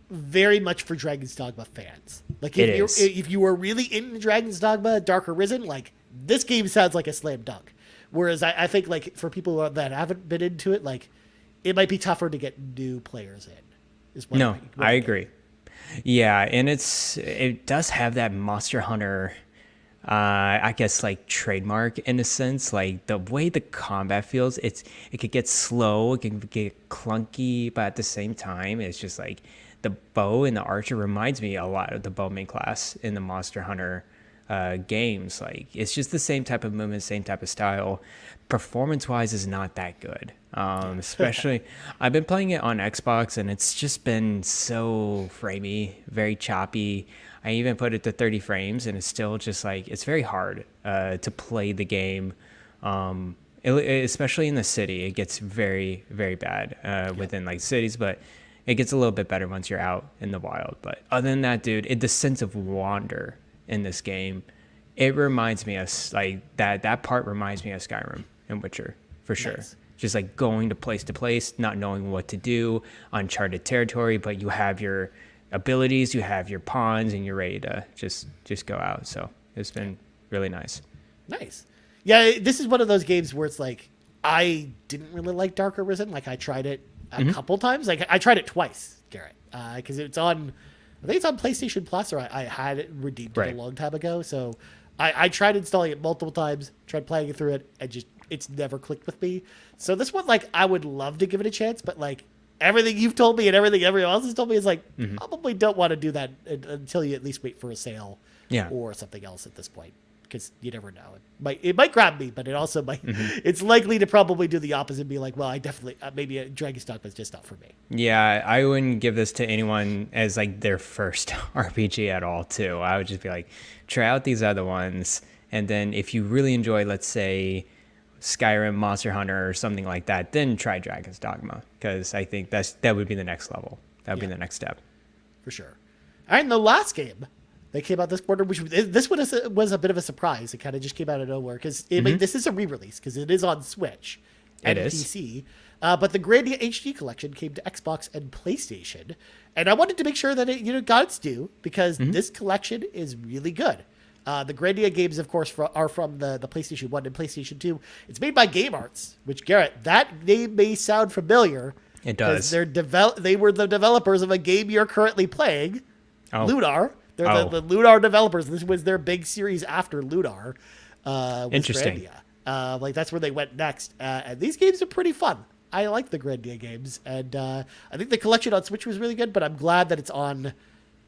very much for Dragon's Dogma fans. Like if you were really into Dragon's Dogma Dark Arisen, like this game sounds like a slam dunk. Whereas I think like for people that haven't been into it, like it might be tougher to get new players in. I agree. Yeah, and it does have that Monster Hunter, I guess like trademark in a sense. Like the way the combat feels, it could get slow, it can get clunky, but at the same time, it's just like the bow and the archer reminds me a lot of the bowman class in the Monster Hunter games. Like it's just the same type of movement, same type of style. Performance wise is not that good. Especially I've been playing it on Xbox and it's just been so framey, very choppy. I even put it to 30 frames and it's still just like it's very hard to play the game. Especially in the city, it gets very, very bad within like cities, but it gets a little bit better once you're out in the wild. But other than that, dude, the sense of wonder in this game, it reminds me of like that part reminds me of Skyrim and Witcher for sure. Nice. Just like going to place, not knowing what to do, uncharted territory, but you have your abilities, you have your pawns, and you're ready to just go out. So it's been really nice. Nice. Yeah, this is one of those games where it's like I didn't really like Dark Arisen. Like I tried it a couple times. Like I tried it twice, Garrett, because it's on. I think it's on PlayStation Plus, or I had it redeemed it a long time ago. So I tried installing it multiple times, tried playing it through it, and it's never clicked with me. So this one, like, I would love to give it a chance, but like everything you've told me and everything everyone else has told me is like probably don't want to do that until you at least wait for a sale, or something else at this point, because you never know. It might grab me, but it also might. It's likely to probably do the opposite and be like, well, I definitely maybe a Dragon's Dogma is just not for me. Yeah, I wouldn't give this to anyone as like their first RPG at all. Too, I would just be like, try out these other ones, and then if you really enjoy, let's say, Skyrim, Monster Hunter, or something like that, then try Dragon's Dogma, because I think that would be the next level. That would be the next step. For sure. All right, and the last game that came out this quarter, which this one was a bit of a surprise. It kind of just came out of nowhere, because this is a re-release, because it is on Switch and PC. But the Grandia HD collection came to Xbox and PlayStation, and I wanted to make sure that it got its due, because this collection is really good. The Grandia games, of course, are from the PlayStation 1 and PlayStation 2. It's made by Game Arts, which, Garrett, that name may sound familiar. It does. They were the developers of a game you're currently playing, Lunar. They're the Lunar developers. This was their big series after Lunar. Interesting. Grandia. Like, that's where they went next. And these games are pretty fun. I like the Grandia games. And I think the collection on Switch was really good, but I'm glad that it's on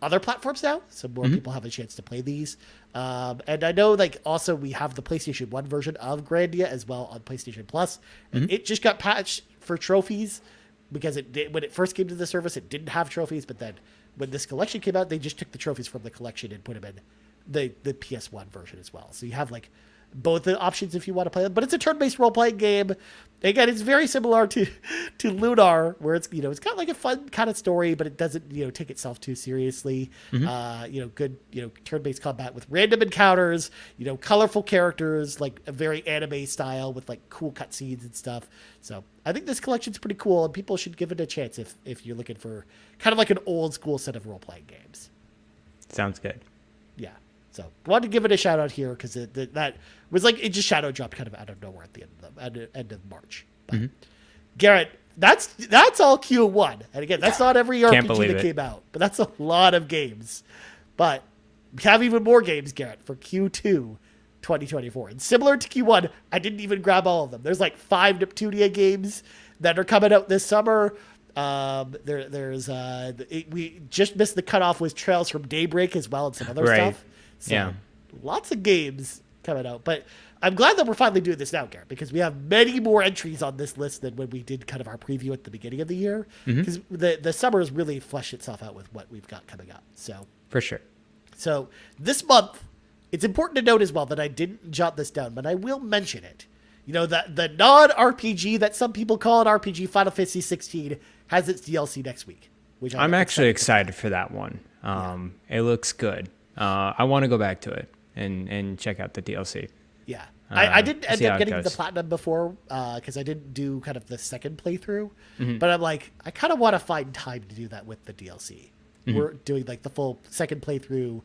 other platforms now, so more people have a chance to play these. And I know, like, also we have the PlayStation 1 version of Grandia as well on PlayStation Plus. And it just got patched for trophies, because when it first came to the service, it didn't have trophies. But then when this collection came out, they just took the trophies from the collection and put them in the PS1 version as well. So you have like both the options if you want to play them. But it's a turn-based role-playing game. Again, it's very similar to Lunar, where it's it's got like a fun kind of story, but it doesn't take itself too seriously. Good turn-based combat with random encounters, colorful characters, like a very anime style with like cool cutscenes and stuff. So I think this collection's pretty cool, and people should give it a chance if you're looking for kind of like an old school set of role-playing games. Sounds good. Yeah. So I wanted to give it a shout out here, because that was like it just shadow dropped kind of out of nowhere at the end of March. But Garrett, that's all Q1, and again, that's not every RPG that came out, but that's a lot of games. But we have even more games, Garrett, for Q2 2024, and similar to Q1, I didn't even grab all of them. There's like 5 Neptunia games that are coming out this summer. We just missed the cutoff with Trails from Daybreak as well and some other stuff. So Yeah. lots of games coming out. But I'm glad that we're finally doing this now, Garrett, because we have many more entries on this list than when we did kind of our preview at the beginning of the year. Because the summer has really fleshed itself out with what we've got coming up. So For sure. So this month, it's important to note as well that I didn't jot this down, but I will mention it. You know, that the non-RPG that some people call an RPG, Final Fantasy 16, has its DLC next week. Which I'm actually excited for that one. It looks good. I want to go back to it and check out the DLC. Yeah. I didn't end see how up it getting the goes. platinum before because I didn't do kind of the second playthrough. But I'm like, I kind of want to find time to do that with the DLC. We're doing like the full second playthrough,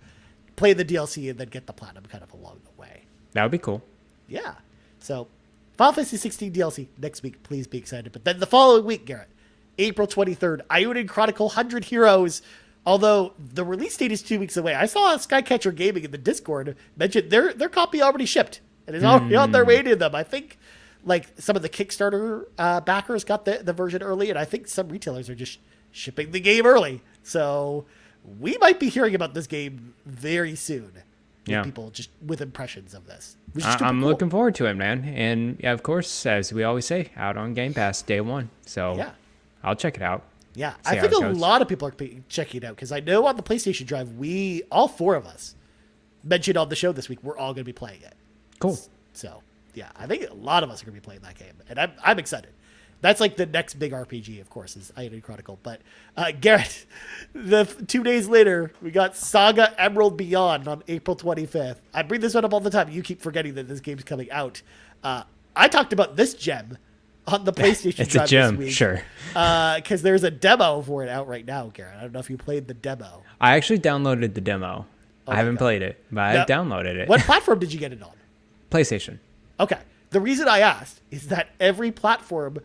play the DLC, and then get the platinum kind of along the way. That would be cool. Yeah. So, Final Fantasy 16 DLC next week. Please be excited. But then the following week, Garrett, April 23rd, Ionin Chronicle 100 Heroes. Although the release date is 2 weeks away. I saw Skycatcher Gaming in the Discord mention their copy already shipped and is already on their way to them. I think like some of the Kickstarter backers got the version early, and I think some retailers are just shipping the game early. So we might be hearing about this game very soon. Yeah. People just with impressions of this. Which is super I'm cool. looking forward to it, man. And yeah, of course, as we always say, out on Game Pass day one. So Yeah. I'll check it out. Yeah, See I how think it a goes. lot of people are checking it out because I know on the PlayStation Drive, all four of us mentioned on the show this week, we're all going to be playing it. Cool. So, yeah, I think a lot of us are going to be playing that game, and I'm excited. That's like the next big RPG, of course, is Ionin Chronicle. But Garrett, 2 days later, we got Saga Emerald Beyond on April 25th. I bring this one up all the time. You keep forgetting that this game's coming out. I talked about this gem on the PlayStation It's a Drive gem, this week. sure. Because there's a demo for it out right now, Garrett. I don't know if you played the demo. I actually downloaded the demo. I my haven't God. played it, but I Now, downloaded it. What platform did you get it on? PlayStation. Okay. The reason I asked is that every platform,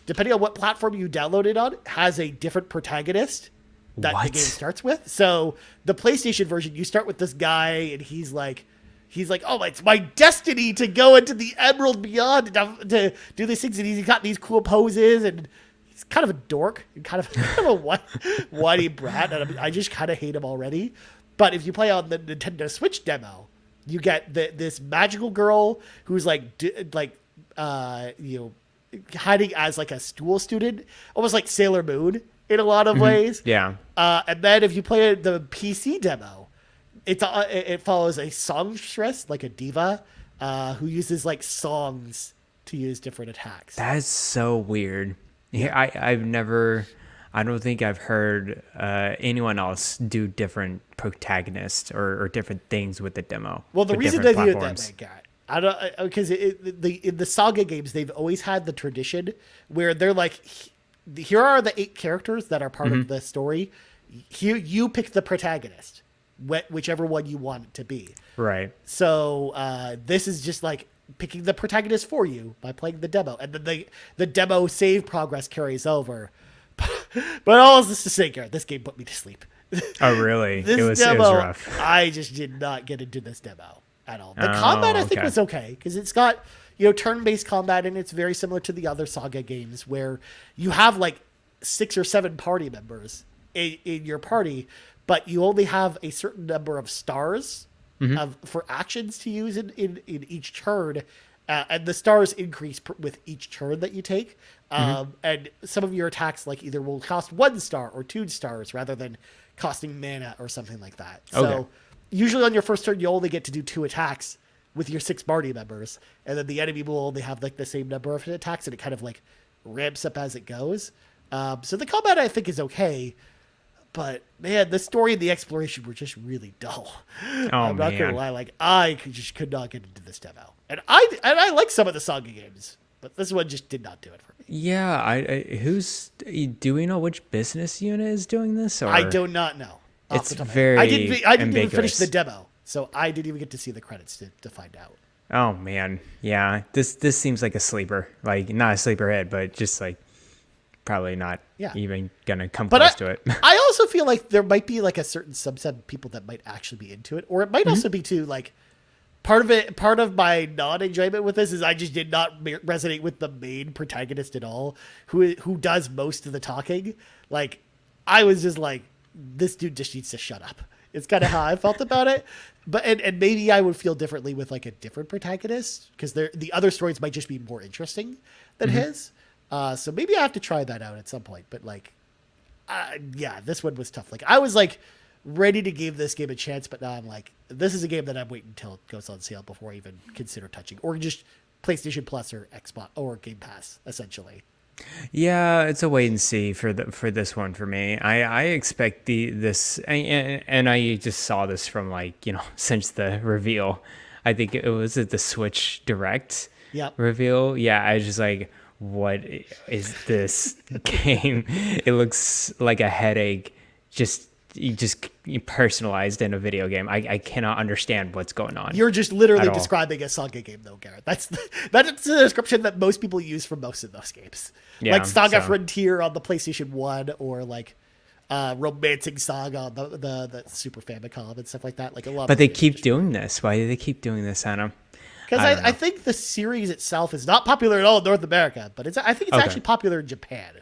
depending on what platform you download it on, has a different protagonist that the What? game starts with. So the PlayStation version, you start with this guy, and he's like, oh, it's my destiny to go into the Emerald Beyond to do these things, and he's got these cool poses, and he's kind of a dork and kind of a whiny brat, and I just kind of hate him already. But if you play on the Nintendo Switch demo, you get this magical girl who's hiding as like a school student, almost like Sailor Moon in a lot of ways. Yeah. And then if you play the PC demo, it follows a songstress, like a diva, who uses like songs to use different attacks. That's so weird. Yeah, I don't think I've heard anyone else do different protagonists or different things with the demo. Well, the with reason they different do it that platforms. way, Garrett, I don't, because in the Saga games, they've always had the tradition where they're like, here are the 8 characters that are part of the story. Here, you pick the protagonist, whichever one you want it to be. Right. So this is just like picking the protagonist for you by playing the demo, and then the demo save progress carries over. But all this to say, Garrett, this game put me to sleep. Oh, really? This it was demo, rough. I just did not get into this demo at all. The Oh, combat, I think, okay. was okay because it's got turn-based combat, and it's very similar to the other Saga games where you have like 6 or 7 party members in your party, but you only have a certain number of stars for actions to use in each turn. And the stars increase with each turn that you take. And some of your attacks like either will cost 1 star or 2 stars rather than costing mana or something like that. So Okay. usually on your first turn, you only get to do 2 attacks with your 6 party members. And then the enemy will only have like the same number of attacks, and it kind of like ramps up as it goes. So the combat, I think, is okay. But man, the story and the exploration were just really dull. Oh, I'm not gonna man. lie, like I could not get into this demo, and I like some of the Saga games, but this one just did not do it for me. Yeah. Do we know which business unit is doing this? Or I do not know. off It's the top of my head. very I didn't even finish ambiguous. the demo, so I didn't even get to see the credits to find out. Oh man, yeah. This seems like a sleeper. Like not a sleeper hit, but just like probably not Yeah. even gonna come But close to it. I also feel like there might be like a certain subset of people that might actually be into it, or it might also be too like part of my non-enjoyment with this is I just did not resonate with the main protagonist at all, who does most of the talking. Like, I was just like, this dude just needs to shut up. It's kind of how I felt about it. But and maybe I would feel differently with like a different protagonist, because the other stories might just be more interesting than his. So maybe I have to try that out at some point. But like, yeah, this one was tough. Like, I was like ready to give this game a chance, but now I'm like, this is a game that I'm waiting until it goes on sale before I even consider touching, or just PlayStation Plus or Xbox or Game Pass, essentially. Yeah, it's a wait and see for this one for me. I expect this, and I just saw this from like, since the reveal. I think it was at the Switch Direct reveal. Yeah, I was just like, what is this game? It looks like a headache, just personalized in a video game. I cannot understand what's going on. You're just literally describing a Saga game, though, Garrett. That's the description that most people use for most of those games. Yeah, like Saga Frontier on the PlayStation 1, or like Romancing Saga on the Super Famicom and stuff like that. Like a lot. But they keep doing this. Why do they keep doing this, Anna? Because I think the series itself is not popular at all in North America, but I think it's actually popular in Japan.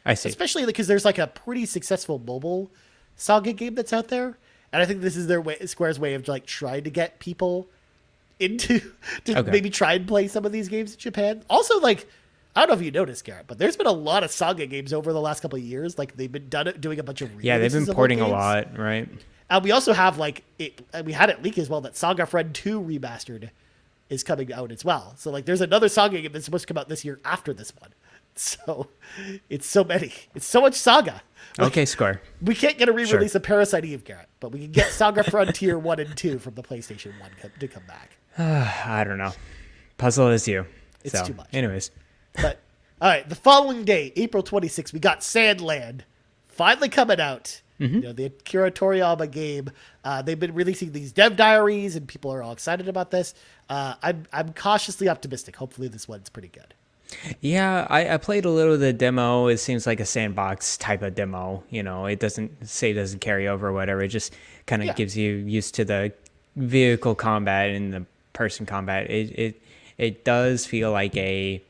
I see. Especially because there's like a pretty successful mobile Saga game that's out there, and I think this is Square's way of like trying to get people into maybe try and play some of these games in Japan. Also, like, I don't know if you noticed, Garrett, but there's been a lot of Saga games over the last couple of years. Like, they've been doing a bunch of they've been porting a lot, right? And we also have we had it leak as well that Saga Friend 2 Remastered is coming out as well. So like, there's another Saga game that's supposed to come out this year after this one. So it's so many. It's so much Saga. Like, okay, Square. We can't get a re-release of Parasite Eve, Garrett, but we can get Saga Frontier 1 and 2 from the PlayStation 1 to come back. I don't know. Puzzle is you. It's too much. Anyways. But, all right, the following day, April 26th, we got Sandland finally coming out. The Akira Toriyama game. They've been releasing these dev diaries, and people are all excited about this. I'm cautiously optimistic. Hopefully this one's pretty good. Yeah, I played a little of the demo. It seems like a sandbox type of demo. It doesn't carry over or whatever. It just kind of gives you used to the vehicle combat and the person combat. It does feel like a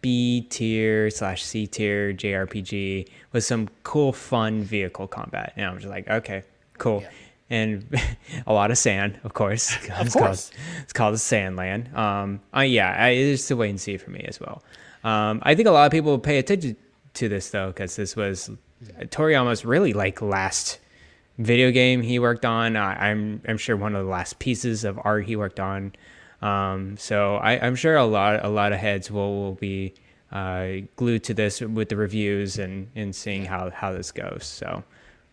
B tier / C tier JRPG with some cool, fun vehicle combat. And I'm just like, okay, cool. Yeah. And a lot of sand, of course. It's called the Sandland. It's a wait and see for me as well. I think a lot of people will pay attention to this though, because this was Toriyama's really like last video game he worked on. I'm sure one of the last pieces of art he worked on. So I'm sure a lot of heads will be glued to this with the reviews and seeing how this goes. So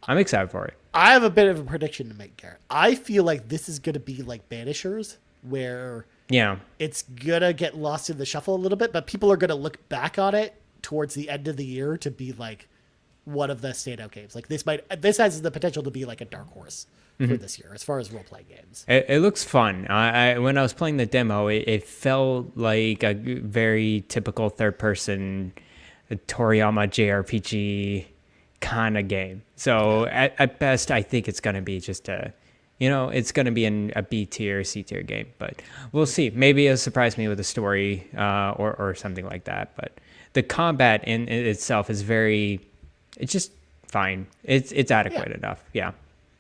I'm excited for it. I have a bit of a prediction to make, Garrett. I feel like this is going to be like Banishers, where it's going to get lost in the shuffle a little bit, but people are going to look back on it towards the end of the year to be like one of the standout games. Like this has the potential to be like a dark horse for this year as far as role-playing games. It looks fun. When I was playing the demo, it felt like a very typical third-person Toriyama JRPG kind of game. So at best, I think it's going to be just it's going to be a B tier, C tier game, but we'll see. Maybe it'll surprise me with a story or something like that. But the combat in itself is it's just fine. It's adequate enough. Yeah.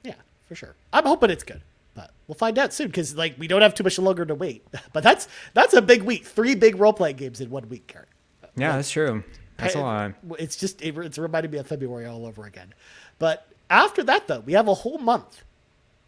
Yeah, for sure. I'm hoping it's good, but we'll find out soon because like we don't have too much longer to wait. But that's a big week. 3 big role-playing games in 1 week, Garrett. Yeah, that's true. That's a lot. It's reminding me of February all over again. But after that, though, we have a whole month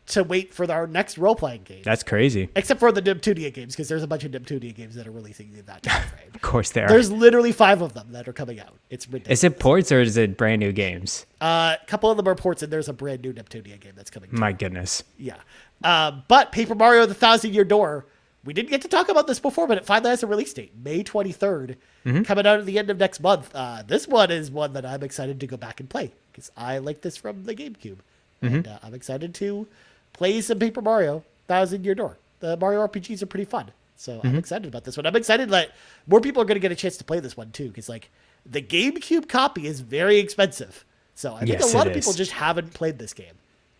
to wait for our next role-playing game. That's crazy. Except for the Neptunia games, because there's a bunch of Neptunia games that are releasing in that time frame. Of course there are. There's literally 5 of them that are coming out. It's ridiculous. Is it ports or is it brand new games? A couple of them are ports, and there's a brand new Neptunia game that's coming. My goodness. Yeah. But Paper Mario: The Thousand Year Door, we didn't get to talk about this before, but it finally has a release date, May 23rd, coming out at the end of next month. This one is one that I'm excited to go back and play because I like this from the GameCube. And I'm excited to play some Paper Mario: Thousand Year Door. The Mario RPGs are pretty fun. So I'm excited about this one. I'm excited that more people are going to get a chance to play this one too, because like the GameCube copy is very expensive. So I think a lot of people just haven't played this game.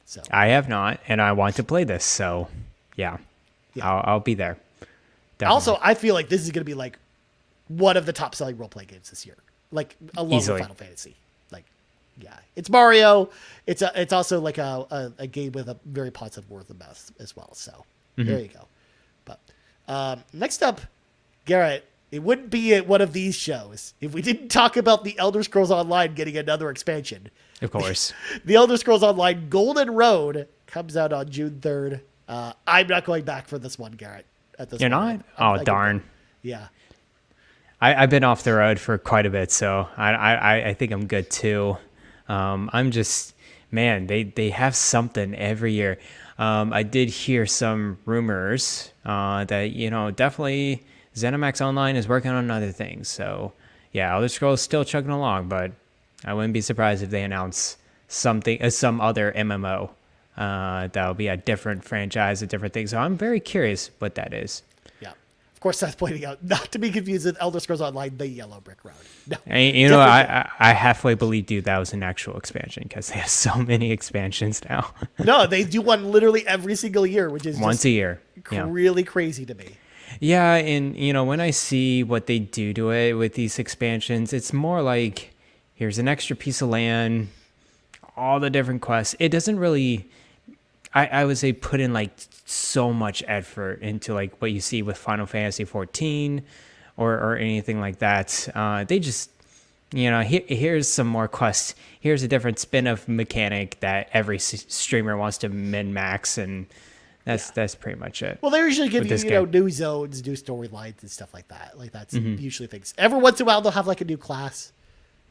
So I have not, and I want to play this. So yeah. Yeah. I'll be there. Definitely. Also, I feel like this is going to be like one of the top selling role playing games this year, like along Easily. with Final Fantasy. Like, yeah, it's Mario. It's also like a game with a very positive word of mouth as well. So there you go. But next up, Garrett, it wouldn't be at one of these shows if we didn't talk about the Elder Scrolls Online getting another expansion. Of course. The Elder Scrolls Online Golden Road comes out on June 3rd. I'm not going back for this one, Garrett. At this You're point. not? Oh, darn. Yeah. I've been off the road for quite a bit, so I think I'm good too. I'm just, man, they have something every year. I did hear some rumors that, definitely ZeniMax Online is working on other things. So, yeah, Elder Scrolls is still chugging along, but I wouldn't be surprised if they announce something, some other MMO that'll be a different franchise, a different thing. So I'm very curious what that is. Yeah. Of course, Seth pointing out, not to be confused with Elder Scrolls Online, the Yellow Brick Road. No, I halfway believed you that was an actual expansion because they have so many expansions now. No, they do one literally every single year, which is Once just a year. Yeah. really crazy to me. Yeah, and when I see what they do to it with these expansions, it's more like here's an extra piece of land, all the different quests. It doesn't really, I would say, put in like so much effort into like what you see with Final Fantasy 14 or anything like that. They just, here's some more quests. Here's a different spin-off mechanic that every streamer wants to min-max, and that's pretty much it. Well, they usually give you, new zones, new storylines, and stuff like that. Like that's usually things. Every once in a while, they'll have like a new class,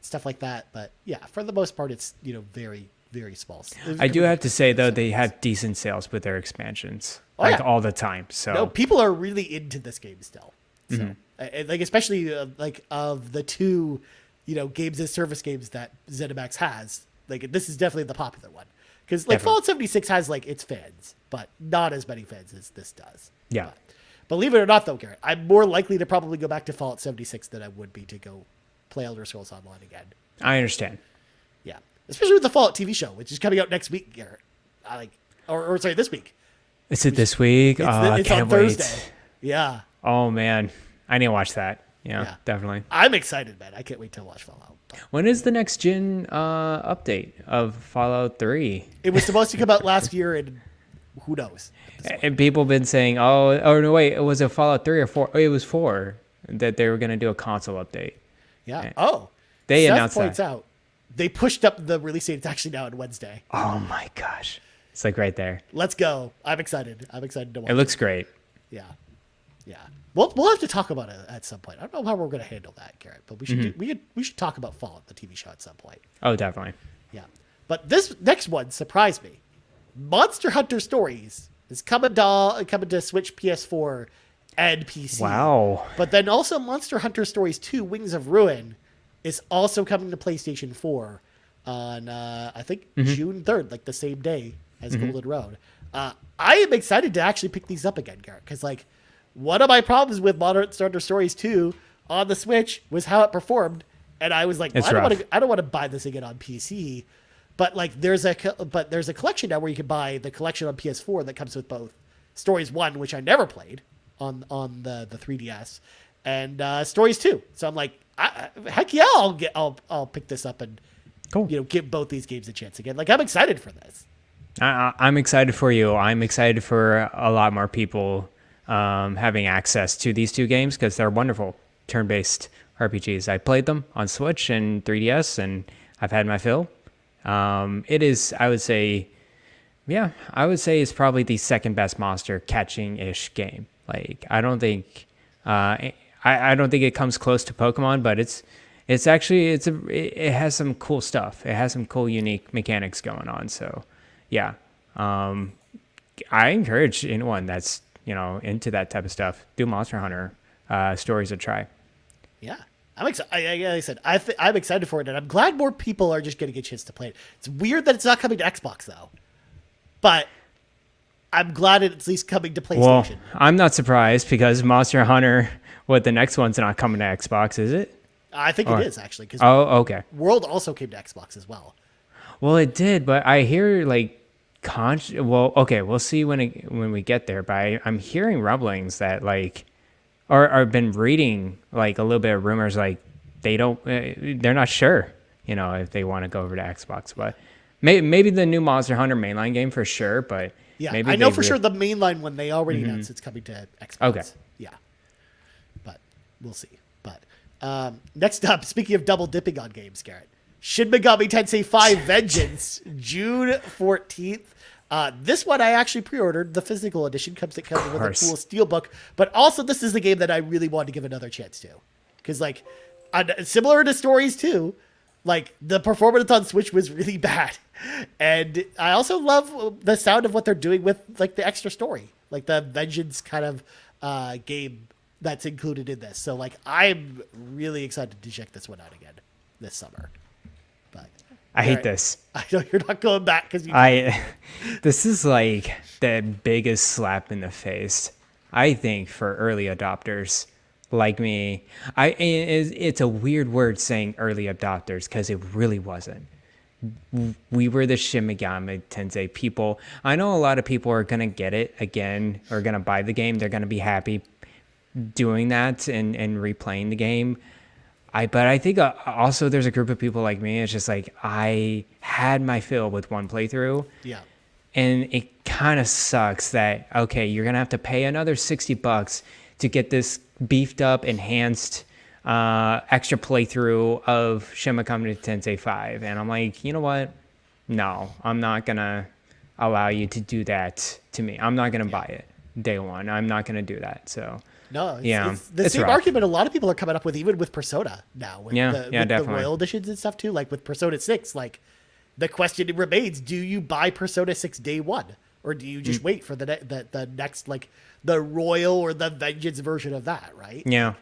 stuff like that. But yeah, for the most part, it's very, very small. I do have to say though, they have decent sales with their expansions, all the time. So no, people are really into this game still. So like especially like of the two, games as service games that ZeniMax has, like this is definitely the popular one. Because like Fallout 76 has like its fans, but not as many fans as this does. Yeah. But believe it or not, though, Garrett, I'm more likely to probably go back to Fallout 76 than I would be to go play Elder Scrolls Online again. I understand. Yeah, especially with the Fallout TV show, which is coming out next week, Garrett. Or sorry, this week. Is it this week? It's can't on wait. Thursday. Yeah. Oh man, I need to watch that. Yeah, definitely. I'm excited, man. I can't wait to watch Fallout. When is the next gen update of Fallout 3? It was supposed to come out last year, and who knows? And people have been saying, oh no, wait, was it Fallout 3 or 4? Oh, it was 4 that they were going to do a console update. Yeah. They Seth announced points that. out they pushed up the release date. It's actually now on Wednesday. Oh my gosh, it's like right there. Let's go! I'm excited. I'm excited to watch. It looks great. Yeah. We'll have to talk about it at some point. I don't know how we're going to handle that, Garrett, but we should we should talk about Fallout, the TV show, at some point. Oh, definitely. Yeah. But this next one surprised me. Monster Hunter Stories is coming to Switch, PS4, and PC. Wow. But then also Monster Hunter Stories 2: Wings of Ruin is also coming to PlayStation 4 on I think June 3rd, like the same day as Golden Road. I am excited to actually pick these up again, Garrett, because like one of my problems with Monster Hunter Stories 2 on the Switch was how it performed, and I was like, well, I don't want to buy this again on PC. But like there's a collection now where you can buy the collection on PS4 that comes with both Stories 1, which I never played on the 3DS, and Stories 2. So I'm like, heck yeah, I'll pick this up and give both these games a chance again. Like I'm excited for this. I'm excited for you. I'm excited for a lot more people having access to these two games because they're wonderful turn-based RPGs. I played them on Switch and 3DS, and I've had my fill. It is, I would say it's probably the second best monster catching-ish game. Like, I don't think it comes close to Pokemon, but it has some cool stuff. It has some cool, unique mechanics going on. So, yeah, I encourage anyone that's into that type of stuff, do Monster Hunter Stories a try. Yeah. I'm excited. Like I said, I'm excited for it, and I'm glad more people are just getting a chance to play it. It's weird that it's not coming to Xbox, though. But I'm glad it's at least coming to PlayStation. Well, I'm not surprised because Monster Hunter, the next one's not coming to Xbox, is it? I think it is, actually. Oh, okay. World also came to Xbox as well. Well, it did, but I hear, like, Well, okay, we'll see when we get there. But I'm hearing rumblings that like, or I've been reading like a little bit of rumors like they're not sure, if they want to go over to Xbox. But maybe the new Monster Hunter mainline game for sure. But Yeah, maybe I know for sure the mainline one they already announced it's coming to Xbox. Okay. Yeah, but we'll see. But next up, speaking of double dipping on games, Garrett, Shin Megami Tensei 5 Vengeance, June 14th. This one I actually pre-ordered. The physical edition comes with a cool steelbook, but also this is the game that I really wanted to give another chance to, because like similar to Stories 2, like the performance on Switch was really bad, and I also love the sound of what they're doing with like the extra story, like the Vengeance kind of game that's included in this. So like I'm really excited to check this one out again this summer. But I hate this. I know you're not going back because this is like the biggest slap in the face, I think, for early adopters like me. It's a weird word saying early adopters because it really wasn't. We were the Shin Megami Tensei people. I know a lot of people are gonna get it again, or gonna buy the game. They're gonna be happy doing that and replaying the game. But I think also there's a group of people like me. It's just like I had my fill with one playthrough. Yeah. And it kind of sucks that, okay, you're going to have to pay another $60 to get this beefed up, enhanced, extra playthrough of Shin Megami Tensei 5. And I'm like, you know what? No, I'm not going to allow you to do that to me. I'm not going to buy it day one. I'm not going to do that. So... No, it's the same argument a lot of people are coming up with, even with Persona now, with the Royal Editions and stuff too. Like with Persona 6, like the question remains: do you buy Persona 6 day one, or do you just wait for the next, like the Royal or the Vengeance version of that? Right? Yeah,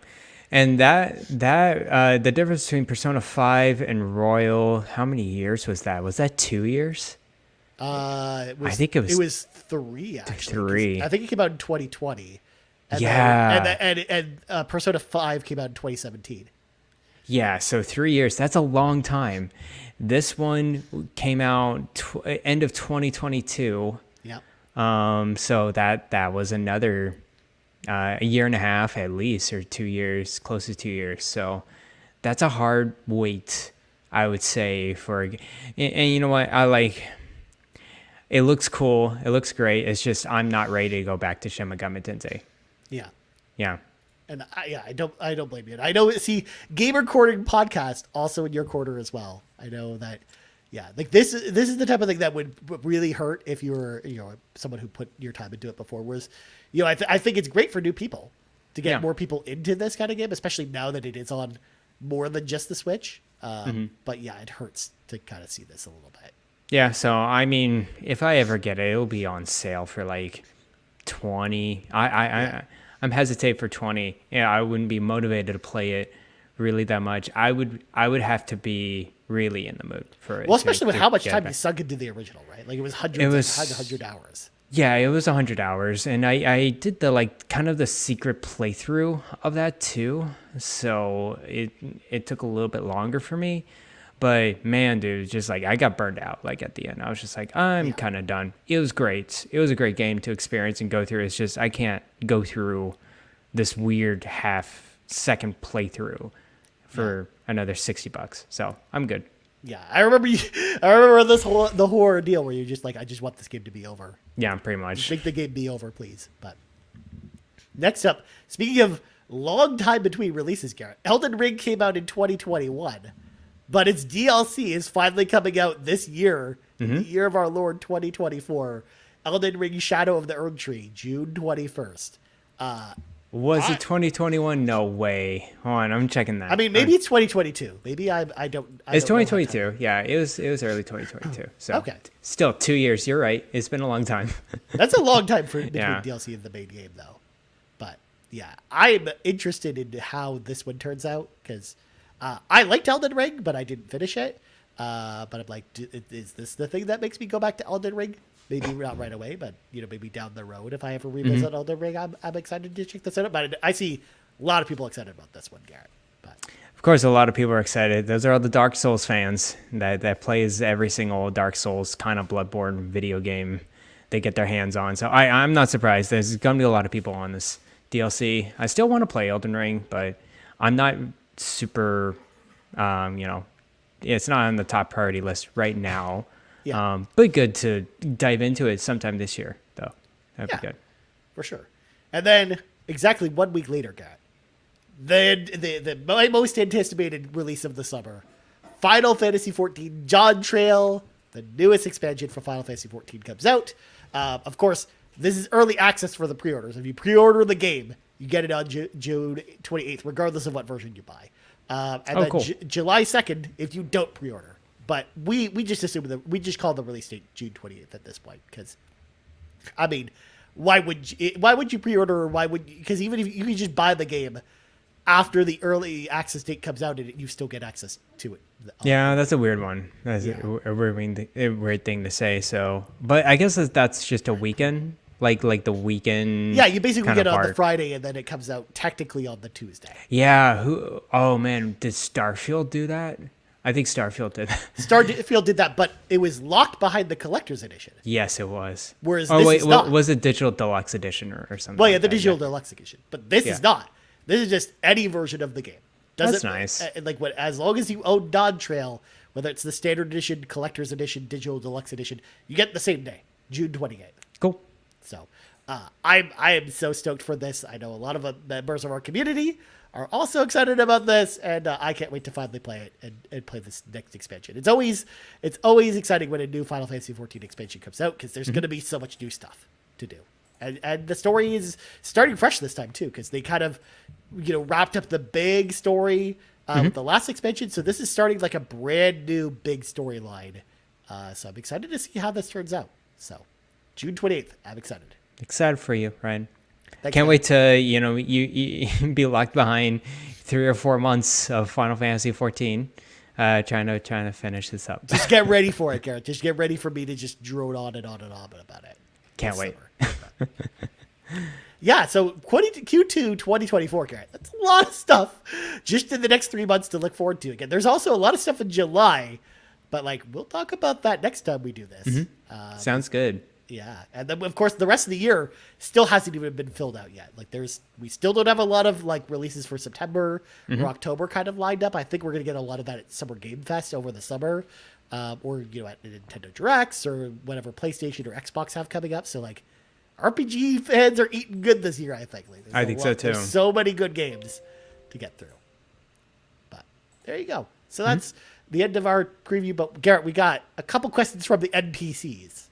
and that the difference between Persona 5 and Royal, how many years was that? Was that 2 years? I think it was 3 actually. 3. I think it came out in 2020. And and Persona 5 came out in 2017. Yeah, so 3 years. That's a long time. This one came out end of 2022. Yep. So that was another a year and a half at least, or 2 years, close to 2 years. So that's a hard wait, I would say, for. And you know what? It looks cool. It looks great. It's just I'm not ready to go back to Shin Megami Tensei. Yeah. Yeah. And I don't blame you. I know, see, Gamer Recording Podcast also in your corner as well. I know that, like this is the type of thing that would really hurt if you were, someone who put your time into it before. Whereas, I think it's great for new people to get more people into this kind of game, especially now that it is on more than just the Switch. But yeah, it hurts to kind of see this a little bit. Yeah. So, I mean, if I ever get it, it'll be on sale for like 20. I'm hesitate for 20. Yeah, I wouldn't be motivated to play it really that much. I would have to be really in the mood for it. Well, especially with how much time you sunk into the original, right? Like it was 100 hours. Yeah, it was 100 hours, and I did the kind of the secret playthrough of that too. So it took a little bit longer for me. But man, dude, just like I got burned out at the end. I was just like, I'm kind of done. It was great. It was a great game to experience and go through. It's just I can't go through this weird half-second playthrough for another $60. So I'm good. Yeah, I remember the horror deal where you're just like, I just want this game to be over. Yeah, pretty much. Make the game be over, please. But next up, speaking of long time between releases, Garrett, Elden Ring came out in 2021. But its DLC is finally coming out this year, the year of our Lord 2024. Elden Ring Shadow of the Erdtree, June 21st. Was it 2021? No way. Hold on, I'm checking that. I mean, maybe it's 2022. Maybe I don't. It's 2022. Yeah, it was early 2022. So okay. Still 2 years. You're right. It's been a long time. That's a long time for between DLC and the main game, though. But yeah, I'm interested in how this one turns out because. I liked Elden Ring, but I didn't finish it. But I'm like, is this the thing that makes me go back to Elden Ring? Maybe not right away, but maybe down the road if I ever revisit Elden Ring, I'm excited to check this out. But I see a lot of people excited about this one, Garrett. But Of course, a lot of people are excited. Those are all the Dark Souls fans that plays every single Dark Souls kind of Bloodborne video game they get their hands on. So I'm not surprised. There's going to be a lot of people on this DLC. I still want to play Elden Ring, but I'm not super, it's not on the top priority list right now. Yeah. But good to dive into it sometime this year, though. That'd be good. For sure. And then exactly 1 week later, Garrett, the most anticipated release of the summer, Final Fantasy XIV John Trail, the newest expansion for Final Fantasy XIV, comes out. Of course, this is early access for the pre-orders. If you pre-order the game, you get it on June 28th, regardless of what version you buy. Cool. July 2nd, if you don't pre-order. But we just assume that we just call the release date June 28th at this point, because, I mean, why would you pre-order? Or because even if you can just buy the game after the early access date comes out, and you still get access to it. Yeah, that's a weird one. That's a weird thing to say. So, but I guess that's just a weekend, like the weekend. Yeah, you basically get it on the Friday, and then it comes out technically on the Tuesday. Yeah. Oh man, did Starfield do that? I think Starfield did that. Starfield did that, but it was locked behind the collector's edition. Yes, it was. Whereas this is not. Was it digital deluxe edition or something? Well, yeah, the digital deluxe edition, but this is not. This is just any version of the game. That's nice. As long as you own Dawn Trail, whether it's the standard edition, collector's edition, digital deluxe edition, you get the same day, June 28th. Cool. So, I am so stoked for this. I know a lot of members of our community are also excited about this, and I can't wait to finally play it and play this next expansion. It's always exciting when a new Final Fantasy XIV expansion comes out, because there's going to be so much new stuff to do. And the story is starting fresh this time, too, because they kind of, wrapped up the big story with the last expansion. So this is starting like a brand new big storyline. So I'm excited to see how this turns out. So June 28th, I'm excited. Excited for you, Ryan. Thanks, Can't man. wait to, you be locked behind 3 or 4 months of Final Fantasy 14. Trying to finish this up. Just get ready for it, Garrett. Just get ready for me to just drone on and on and on about it. Can't wait. Yeah, so Q2 2024, Garrett. That's a lot of stuff just in the next 3 months to look forward to. Again, there's also a lot of stuff in July, but we'll talk about that next time we do this. Sounds good. Yeah, and then of course the rest of the year still hasn't even been filled out yet. We still don't have a lot of releases for September or October kind of lined up. I think we're gonna get a lot of that at Summer Game Fest over the summer, or at Nintendo Directs or whatever PlayStation or Xbox have coming up. So RPG fans are eating good this year, I think. I think so too. There's so many good games to get through. But there you go. So that's the end of our preview. But Garrett, we got a couple questions from the NPCs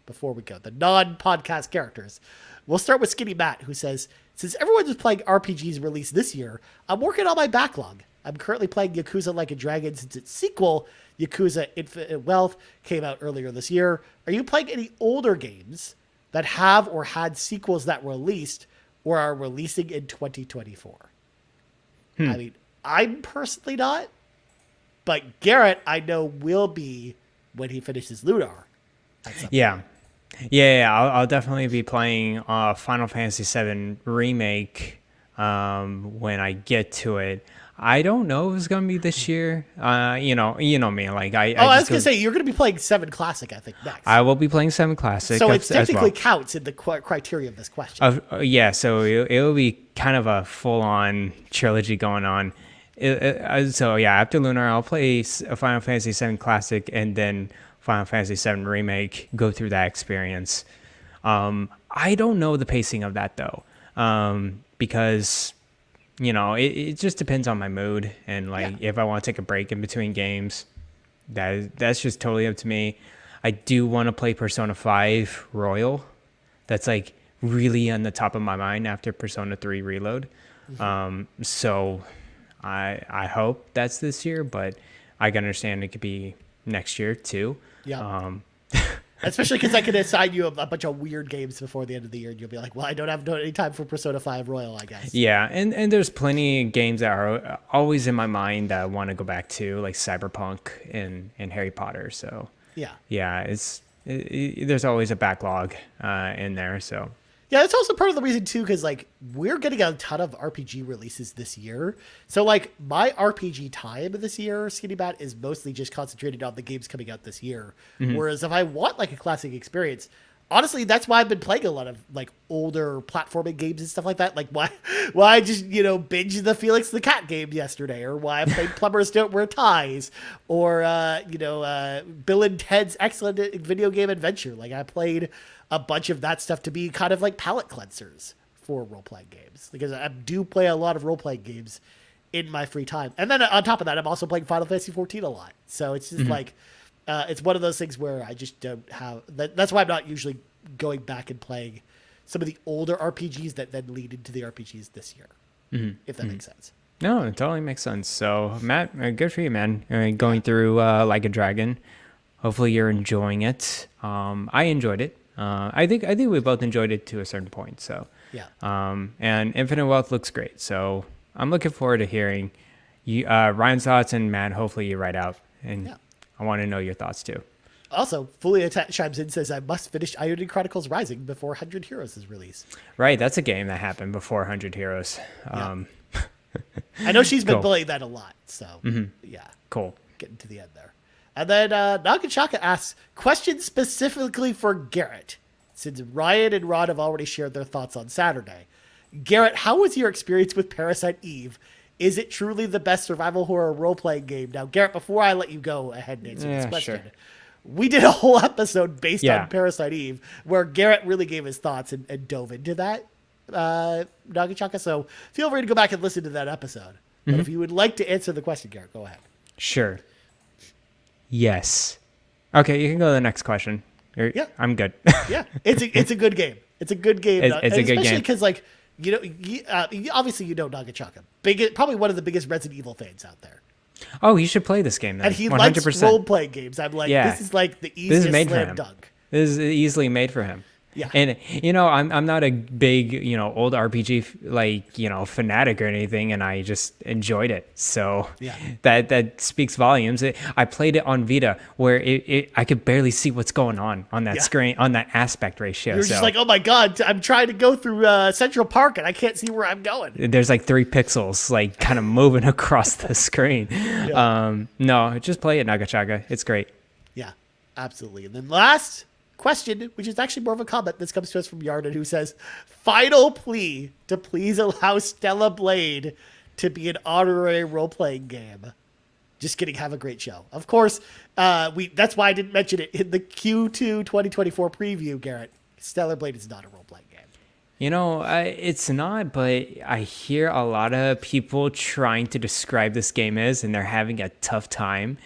before we go, the non-podcast characters. We'll start with Skinny Matt, who says, since everyone is playing RPGs released this year, I'm working on my backlog. I'm currently playing Yakuza Like a Dragon since its sequel, Yakuza Infinite Wealth, came out earlier this year. Are you playing any older games that have or had sequels that released or are releasing in 2024? I mean, I'm personally not, but Garrett, I know, will be when he finishes Lunar. Yeah. I'll definitely be playing Final Fantasy VII Remake when I get to it. I don't know if it's gonna be this year. You know me. I was gonna say you're gonna be playing 7 Classic, I think, next. I will be playing 7 Classic. So it technically counts in the criteria of this question. Yeah. So it will be kind of a full-on trilogy going on. So yeah, after Lunar, I'll play Final Fantasy VII Classic and then Final Fantasy VII Remake. Go through that experience. I don't know the pacing of that though, because it just depends on my mood and if I want to take a break in between games. That's just totally up to me. I do want to play Persona 5 Royal. That's really on the top of my mind after Persona 3 Reload. So I hope that's this year, but I can understand it could be next year too. Yeah. Especially because I can assign you a bunch of weird games before the end of the year, and you'll be like, well, I don't have any time for Persona 5 Royal, I guess. Yeah, and there's plenty of games that are always in my mind that I want to go back to, like Cyberpunk and Harry Potter. So yeah, there's always a backlog in there. So Yeah, that's also part of the reason too, because like we're getting a ton of RPG releases this year. So like my RPG time this year, Skinny Bat, is mostly just concentrated on the games coming out this year. Whereas if I want like a classic experience, honestly, that's why I've been playing a lot of like older platforming games and stuff like that. Like why I just binge the Felix the Cat game yesterday, or why I played Plumbers Don't Wear Ties, or Bill and Ted's excellent video game adventure. Like I played a bunch of that stuff to be kind of like palate cleansers for role-playing games, because I do play a lot of role-playing games in my free time. And then on top of that, I'm also playing Final Fantasy 14 a lot. So it's just like, it's one of those things where I just don't have that. That's why I'm not usually going back and playing some of the older RPGs that then lead into the RPGs this year, if that makes sense. No, it totally makes sense. So Matt, good for you, man. Going through Like a Dragon. Hopefully you're enjoying it. I enjoyed it. I think we both enjoyed it to a certain point. So yeah. And Infinite Wealth looks great. So I'm looking forward to hearing you, Ryan's thoughts, and Matt, hopefully you write out. And I want to know your thoughts too. Also, Fully chimes in, says I must finish Iron Chronicles Rising before 100 Heroes is released. Right, that's a game that happened before 100 Heroes. I know she's been playing that a lot. So yeah, cool. Getting to the end there. And then Nagachaka asks, question specifically for Garret, since Ryan and Rod have already shared their thoughts on Saturday. Garret, how was your experience with Parasite Eve? Is it truly the best survival horror role-playing game? Now, Garret, before I let you go ahead and answer this question, we did a whole episode based on Parasite Eve where Garret really gave his thoughts and dove into that, Nagachaka. So feel free to go back and listen to that episode. But if you would like to answer the question, Garret, go ahead. Sure. Yes. Okay, you can go to the next question. I'm good. Yeah, it's a good game. It's a good game. It's a good game. Especially because, like, obviously you know Nagachaka. Probably one of the biggest Resident Evil fans out there. Oh, you should play this game then. And he 100%. likes role-playing games. I'm like, this is like the easiest slam dunk. This is easily made for him. Yeah. And, I'm not a big, old RPG, fanatic or anything, and I just enjoyed it. So that speaks volumes. I played it on Vita where I could barely see what's going on that screen, on that aspect ratio. You're just like, oh my God, I'm trying to go through Central Park and I can't see where I'm going. There's like 3 pixels, like kind of moving across the screen. No, just play it, Nagachaka. It's great. Yeah, absolutely. And then last question, which is actually more of a comment. This comes to us from Yarden, who says, final plea to please allow Stella Blade to be an honorary role-playing game. Just kidding. Have a great show. Of course, that's why I didn't mention it in the Q2 2024 preview, Garret. Stellar Blade is not a role-playing game. It's not, but I hear a lot of people trying to describe this game as, and they're having a tough time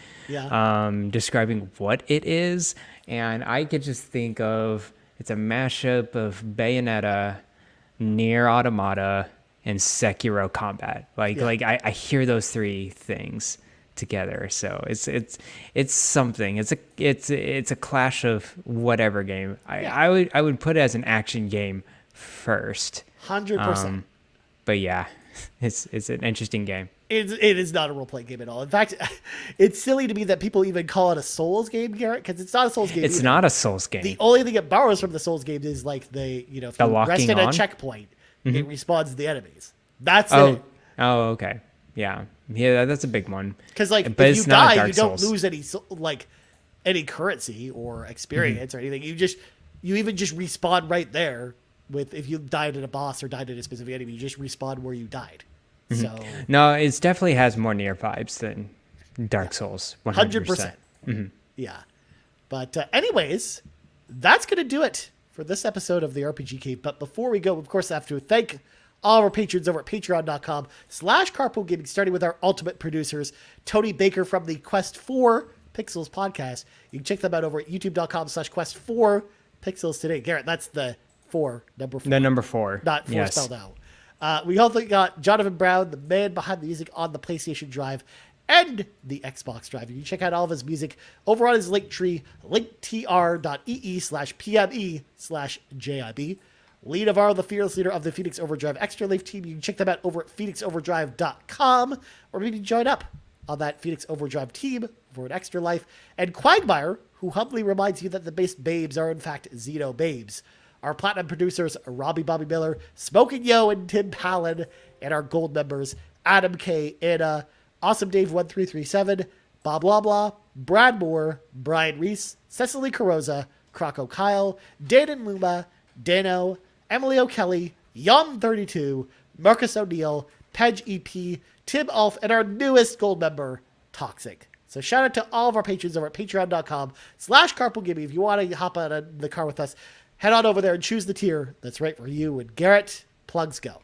describing what it is. And I could just think of, it's a mashup of Bayonetta, Nier Automata, and Sekiro combat. I hear those 3 things together. So it's something. It's a clash of whatever game. I would put it as an action game first. 100%. But yeah, it's an interesting game. It is not a role-playing game at all. In fact, it's silly to me that people even call it a Souls game, Garret, because it's not a Souls game. It's not a Souls game. The only thing it borrows from the Souls games is like if you rest at a checkpoint, it respawns the enemies. That's it. Oh, okay. Yeah, that's a big one. Because if you die, you don't lose any currency or experience or anything. You even just respawn right there. If you died at a boss or died at a specific enemy, you just respawn where you died. So no, it definitely has more Nier vibes than Dark Souls. 100%. Yeah. But anyways, that's going to do it for this episode of the RPG Cave. But before we go, of course, I have to thank all of our patrons over at patreon.com/carpool gaming, starting with our ultimate producers, Tony Baker from the Quest 4 Pixels podcast. You can check them out over at youtube.com/quest4 pixels today. Garret, that's the 4, number 4. The number 4. Not 4 spelled out. We also got Jonathan Brown, the man behind the music on the PlayStation Drive and the Xbox Drive. You can check out all of his music over on his link tree, linktr.ee/PME/JIB. Lee Navarro, the fearless leader of the Phoenix Overdrive Extra Life team. You can check them out over at phoenixoverdrive.com, or maybe join up on that Phoenix Overdrive team over at Extra Life. And Cwagmire, who humbly reminds you that the base babes are in fact Xenobabes, Our platinum producers are Robby, Bobby Miller, Smokin Joe, and Tim Paullin. And our gold members, Adam K, Anna, Awesome Dave 1337, BobLoblaw, Brad Moore, Brian Reese, Cecily Carrozza, CrocoKyle, Dan and Luma, Dannohh, Emily O'Kelly, Yum32, Marcus O'Neill, Peje EP, Tim Aulph, and our newest gold member, Toxic. So shout out to all of our patrons over at patreon.com/carpoolgaming. If you want to hop on the car with us, head on over there and choose the tier that's right for you. And Garrett, plugs go.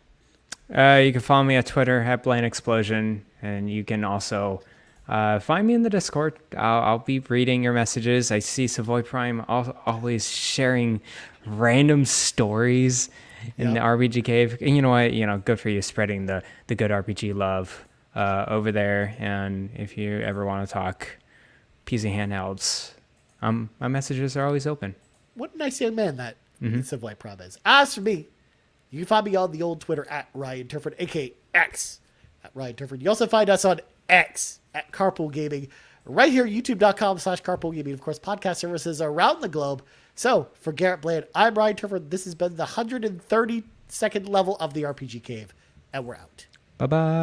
You can follow me at Twitter at BlaneExplosion, and you can also find me in the Discord. I'll be reading your messages. I see Savoy Prime always sharing random stories in the RPG cave. And you know what? Good for you spreading the good RPG love over there. And if you ever want to talk PC handhelds, my messages are always open. What a nice young man that Savoy Prime is. As for me, you can find me on the old Twitter at Ryan Turford, aka X at Ryan Turford. You also find us on X at Carpool Gaming, right here, youtube.com/Carpool Gaming. Of course, podcast services around the globe. So, for Garret Bland, I'm Ryan Turford. This has been the 132nd level of the RPG Cave, and we're out. Bye-bye.